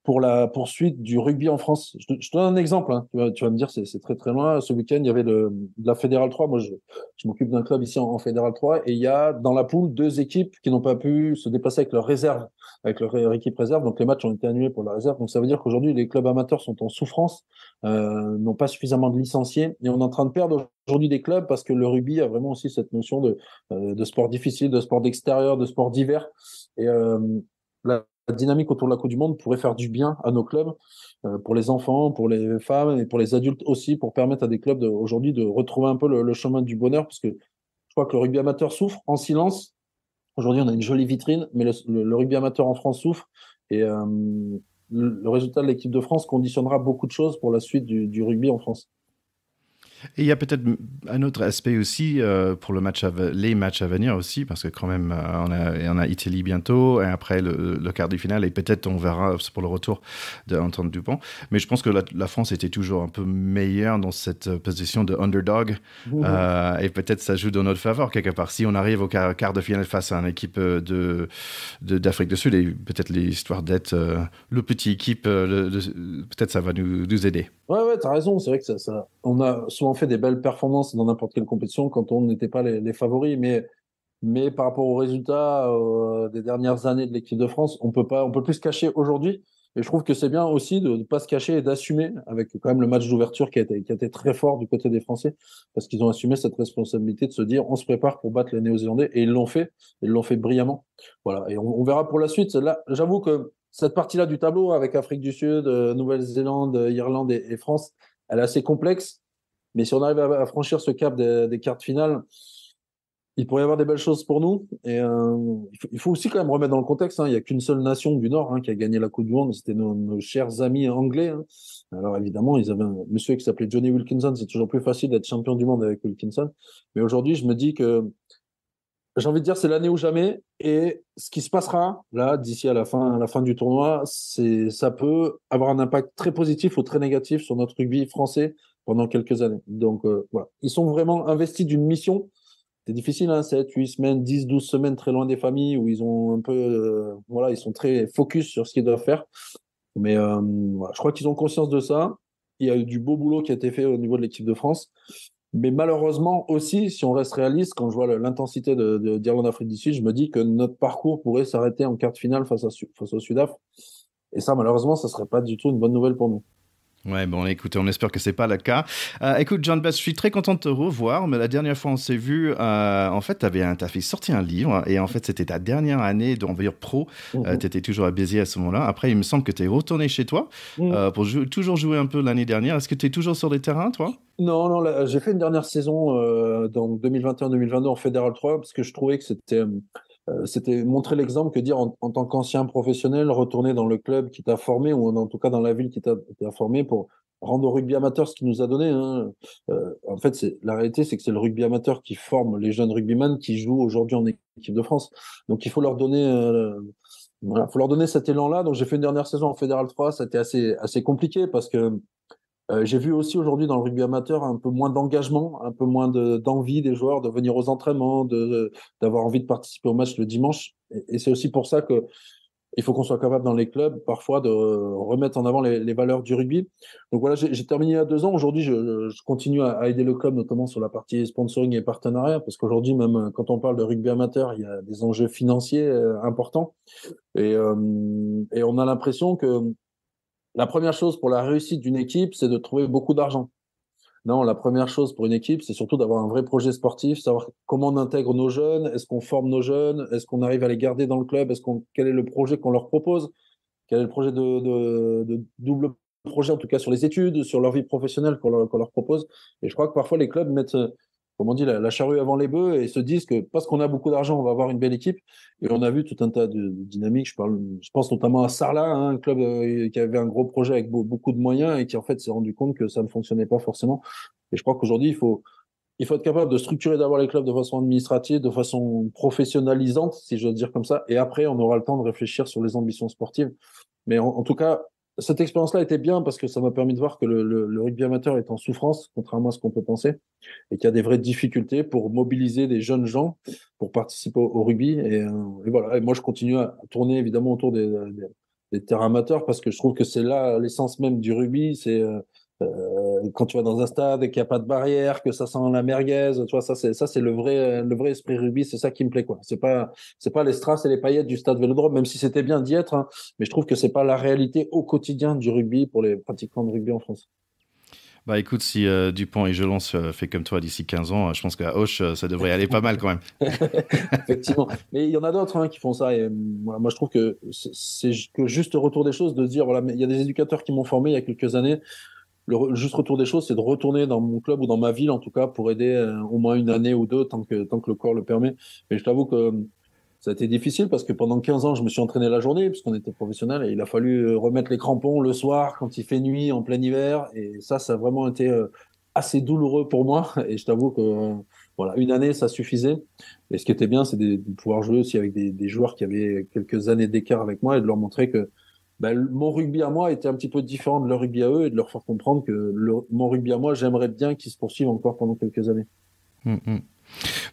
pour la poursuite du rugby en France. Je te donne un exemple. Hein. Tu vas me dire, c'est très très loin. Ce week-end, il y avait de la Fédéral 3. Moi, je m'occupe d'un club ici en Fédéral 3. Et il y a dans la poule 2 équipes qui n'ont pas pu se déplacer avec leur réserve, avec leur équipe réserve. Donc les matchs ont été annulés pour la réserve. Donc ça veut dire qu'aujourd'hui, les clubs amateurs sont en souffrance, n'ont pas suffisamment de licenciés. Et on est en train de perdre aujourd'hui des clubs parce que le rugby a vraiment aussi cette notion de sport difficile, de sport d'extérieur, de sport d'hiver. Et la dynamique autour de la Coupe du Monde pourrait faire du bien à nos clubs, pour les enfants, pour les femmes et pour les adultes aussi, pour permettre à des clubs aujourd'hui de retrouver un peu le chemin du bonheur, parce que je crois que le rugby amateur souffre en silence. Aujourd'hui, on a une jolie vitrine, mais le rugby amateur en France souffre. Et le résultat de l'équipe de France conditionnera beaucoup de choses pour la suite du rugby en France. Et il y a peut-être un autre aspect aussi pour les matchs à venir aussi, parce que quand même, on a Italie bientôt, et après le quart de finale, et peut-être on verra pour le retour d'Antoine Dupont. Mais je pense que la France était toujours un peu meilleure dans cette position de underdog, et peut-être ça joue dans notre faveur quelque part. Si on arrive au quart de finale face à une équipe d'Afrique du Sud, et peut-être l'histoire d'être le petit équipe, peut-être ça va nous aider. Ouais, t'as raison. C'est vrai que on a souvent fait des belles performances dans n'importe quelle compétition quand on n'était pas les favoris, mais par rapport aux résultats des dernières années de l'équipe de France, on peut plus se cacher aujourd'hui. Et je trouve que c'est bien aussi de ne pas se cacher et d'assumer, avec quand même le match d'ouverture qui a été très fort du côté des Français, parce qu'ils ont assumé cette responsabilité de se dire on se prépare pour battre les Néo-Zélandais, et ils l'ont fait brillamment. Voilà, et on verra pour la suite. Là, j'avoue que cette partie-là du tableau, avec Afrique du Sud, Nouvelle-Zélande, Irlande et France, elle est assez complexe. Mais si on arrive à franchir ce cap des quarts de finale, il pourrait y avoir des belles choses pour nous. Et il faut aussi quand même remettre dans le contexte. Hein, il n'y a qu'une seule nation du Nord qui a gagné la Coupe du Monde. C'était nos chers amis anglais. Hein. Alors évidemment, ils avaient un monsieur qui s'appelait Johnny Wilkinson. C'est toujours plus facile d'être champion du monde avec Wilkinson. Mais aujourd'hui, je me dis que j'ai envie de dire c'est l'année ou jamais. Et ce qui se passera là d'ici à la fin du tournoi, ça peut avoir un impact très positif ou très négatif sur notre rugby français pendant quelques années. Donc voilà, ils sont vraiment investis d'une mission. C'est difficile, hein, 7, 8 semaines, 10, 12 semaines très loin des familles où ils ont un peu, ils sont très focus sur ce qu'ils doivent faire. Mais voilà, je crois qu'ils ont conscience de ça. Il y a eu du beau boulot qui a été fait au niveau de l'équipe de France. Mais malheureusement aussi, si on reste réaliste, quand je vois l'intensité d'Irlande-Afrique du Sud, je me dis que notre parcours pourrait s'arrêter en quart de finale face au Sudaf. Et ça, malheureusement, ça ne serait pas du tout une bonne nouvelle pour nous. Ouais, bon, écoute, on espère que c'est pas le cas. Écoute, John Best, je suis très content de te revoir, mais la dernière fois on s'est vu, en fait, t'as fait sortir un livre, et en fait, c'était ta dernière année d'envers pro. T'étais toujours à Béziers à ce moment-là. Après, il me semble que t'es retourné chez toi pour toujours jouer un peu l'année dernière. Est-ce que t'es toujours sur les terrains, toi? Non, là, j'ai fait une dernière saison dans 2021-2022 en Fédéral 3 parce que je trouvais que c'était montrer l'exemple que dire en tant qu'ancien professionnel, retourner dans le club qui t'a formé ou en tout cas dans la ville qui t'a formé pour rendre au rugby amateur ce qu'il nous a donné. Hein. En fait, la réalité, c'est que c'est le rugby amateur qui forme les jeunes rugbymen qui jouent aujourd'hui en équipe de France. Donc, il faut leur donner, faut leur donner cet élan-là. Donc, j'ai fait une dernière saison en Fédéral 3. Ça a été assez compliqué parce que J'ai vu aussi aujourd'hui dans le rugby amateur un peu moins d'engagement, un peu moins d'envie des joueurs de venir aux entraînements, d'avoir envie de participer au match le dimanche. Et c'est aussi pour ça que il faut qu'on soit capable dans les clubs parfois de remettre en avant les valeurs du rugby. Donc voilà, j'ai terminé il y a 2 ans. Aujourd'hui, je continue à aider le club, notamment sur la partie sponsoring et partenariat, parce qu'aujourd'hui, même quand on parle de rugby amateur, il y a des enjeux financiers importants. Et on a l'impression que la première chose pour la réussite d'une équipe, c'est de trouver beaucoup d'argent. Non, la première chose pour une équipe, c'est surtout d'avoir un vrai projet sportif, savoir comment on intègre nos jeunes, est-ce qu'on forme nos jeunes, est-ce qu'on arrive à les garder dans le club, quel est le projet qu'on leur propose, quel est le projet de double projet, en tout cas sur les études, sur leur vie professionnelle qu'on leur propose. Et je crois que parfois les clubs mettent, comme on dit, la charrue avant les bœufs et se disent que parce qu'on a beaucoup d'argent, on va avoir une belle équipe. Et on a vu tout un tas de dynamiques. Je pense notamment à Sarlat, hein, un club qui avait un gros projet avec beaucoup de moyens et qui en fait s'est rendu compte que ça ne fonctionnait pas forcément. Et je crois qu'aujourd'hui, il faut être capable de structurer d'abord les clubs de façon administrative, de façon professionnalisante, si je veux dire comme ça. Et après, on aura le temps de réfléchir sur les ambitions sportives. Mais en tout cas, cette expérience-là était bien parce que ça m'a permis de voir que le rugby amateur est en souffrance, contrairement à ce qu'on peut penser, et qu'il y a des vraies difficultés pour mobiliser des jeunes gens pour participer au rugby. Et voilà. Et moi, je continue à tourner évidemment autour des terrains amateurs parce que je trouve que c'est là l'essence même du rugby. C'est quand tu vas dans un stade et qu'il n'y a pas de barrière, que ça sent la merguez, tu vois, ça c'est le vrai esprit rugby, c'est ça qui me plaît, quoi. C'est pas les strass et les paillettes du stade Vélodrome, même si c'était bien d'y être, hein, mais je trouve que c'est pas la réalité au quotidien du rugby pour les pratiquants de rugby en France. Bah écoute, si Dupont et Jelon fait comme toi d'ici 15 ans, je pense qu'à Auch, ça devrait aller pas mal quand même. Effectivement. Mais il y en a d'autres qui font ça. Et moi, je trouve que c'est que juste retour des choses, de se dire, voilà, mais il y a des éducateurs qui m'ont formé il y a quelques années. Le juste retour des choses, c'est de retourner dans mon club ou dans ma ville, en tout cas, pour aider au moins une année ou deux, tant que le corps le permet. Mais je t'avoue que ça a été difficile parce que pendant 15 ans, je me suis entraîné la journée puisqu'on était professionnel et il a fallu remettre les crampons le soir quand il fait nuit en plein hiver. Et ça a vraiment été assez douloureux pour moi. Et je t'avoue que voilà, une année, ça suffisait. Et ce qui était bien, c'est de pouvoir jouer aussi avec des joueurs qui avaient quelques années d'écart avec moi et de leur montrer que mon rugby à moi était un petit peu différent de leur rugby à eux et de leur faire comprendre que mon rugby à moi, j'aimerais bien qu'il se poursuive encore pendant quelques années.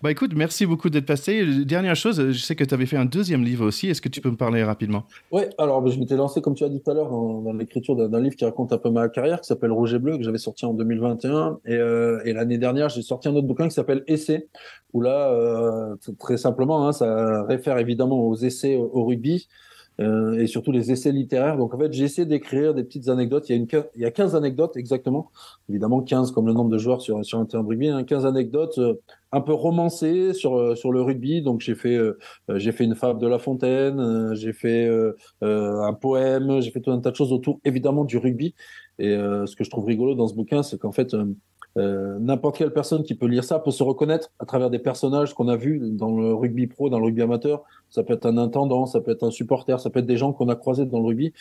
Bah écoute, merci beaucoup d'être passé. Dernière chose, je sais que tu avais fait un deuxième livre aussi. Est-ce que tu peux me parler rapidement? Oui, alors je m'étais lancé, comme tu as dit tout à l'heure, dans l'écriture d'un livre qui raconte un peu ma carrière, qui s'appelle Rouge et Bleu, que j'avais sorti en 2021. Et l'année dernière, j'ai sorti un autre bouquin qui s'appelle Essai, où là, très simplement, ça réfère évidemment aux essais au rugby. Et surtout les essais littéraires. Donc en fait, j'ai essayé d'écrire des petites anecdotes. Il y a 15 anecdotes exactement. Évidemment, 15 comme le nombre de joueurs sur un terrain de rugby. 15 anecdotes un peu romancées sur le rugby. Donc j'ai fait une fable de La Fontaine, j'ai fait un poème, j'ai fait tout un tas de choses autour évidemment du rugby. Et ce que je trouve rigolo dans ce bouquin, c'est qu'en fait, n'importe quelle personne qui peut lire ça peut se reconnaître à travers des personnages qu'on a vus dans le rugby pro, dans le rugby amateur. Ça peut être un intendant, ça peut être un supporter, ça peut être des gens qu'on a croisés dans le rugby.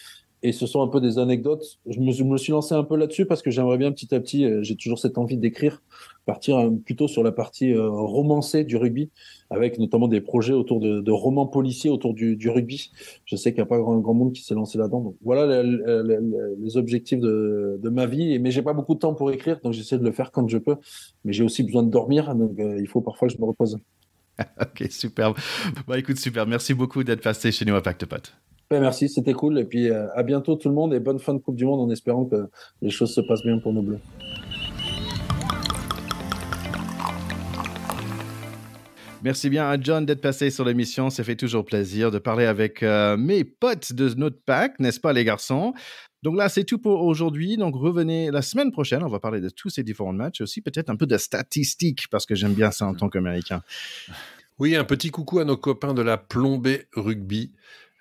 Et ce sont un peu des anecdotes. Je me suis lancé un peu là-dessus parce que j'aimerais bien petit à petit, j'ai toujours cette envie d'écrire, partir plutôt sur la partie romancée du rugby, avec notamment des projets autour de romans policiers autour du rugby. Je sais qu'il n'y a pas grand monde qui s'est lancé là-dedans. Donc voilà les objectifs de ma vie. Mais j'ai pas beaucoup de temps pour écrire, donc j'essaie de le faire quand je peux. Mais j'ai aussi besoin de dormir, donc il faut parfois que je me repose. Ok, super. Bah écoute, super. Merci beaucoup d'être passé chez nous à Pacte Pot. Merci, c'était cool. Et puis à bientôt tout le monde et bonne fin de Coupe du Monde en espérant que les choses se passent bien pour nos Bleus. Merci bien à John d'être passé sur l'émission. Ça fait toujours plaisir de parler avec mes potes de notre pack, n'est-ce pas les garçons? Donc là, c'est tout pour aujourd'hui. Donc revenez la semaine prochaine. On va parler de tous ces différents matchs. Aussi peut-être un peu de statistiques parce que j'aime bien ça en tant qu'Américain. Oui, un petit coucou à nos copains de la Plombée Rugby.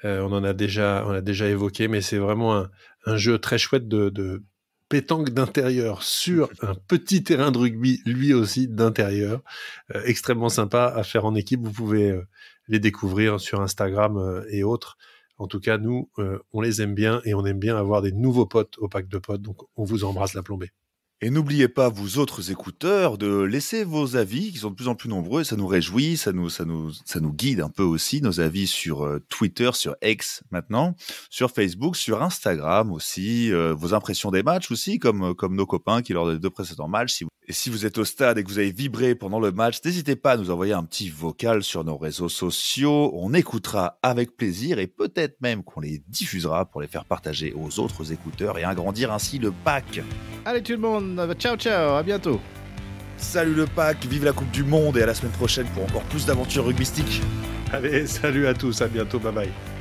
On a déjà évoqué, mais c'est vraiment un jeu très chouette de pétanque d'intérieur sur un petit terrain de rugby, lui aussi d'intérieur. Extrêmement sympa à faire en équipe. Vous pouvez les découvrir sur Instagram et autres. En tout cas, nous, on les aime bien et on aime bien avoir des nouveaux potes au pack de potes. Donc, on vous embrasse la Plombée. Et n'oubliez pas, vous autres écouteurs, de laisser vos avis, qui sont de plus en plus nombreux. Ça nous réjouit, ça nous guide un peu aussi, nos avis sur Twitter, sur X maintenant, sur Facebook, sur Instagram aussi, vos impressions des matchs aussi, comme nos copains qui lors des 2 précédents matchs. Et si vous êtes au stade et que vous avez vibré pendant le match, n'hésitez pas à nous envoyer un petit vocal sur nos réseaux sociaux. On écoutera avec plaisir et peut-être même qu'on les diffusera pour les faire partager aux autres écouteurs et agrandir ainsi le pack. Allez tout le monde, ciao ciao, à bientôt. Salut le pack, vive la Coupe du Monde et à la semaine prochaine pour encore plus d'aventures rugbystiques. Allez, salut à tous, à bientôt, bye bye.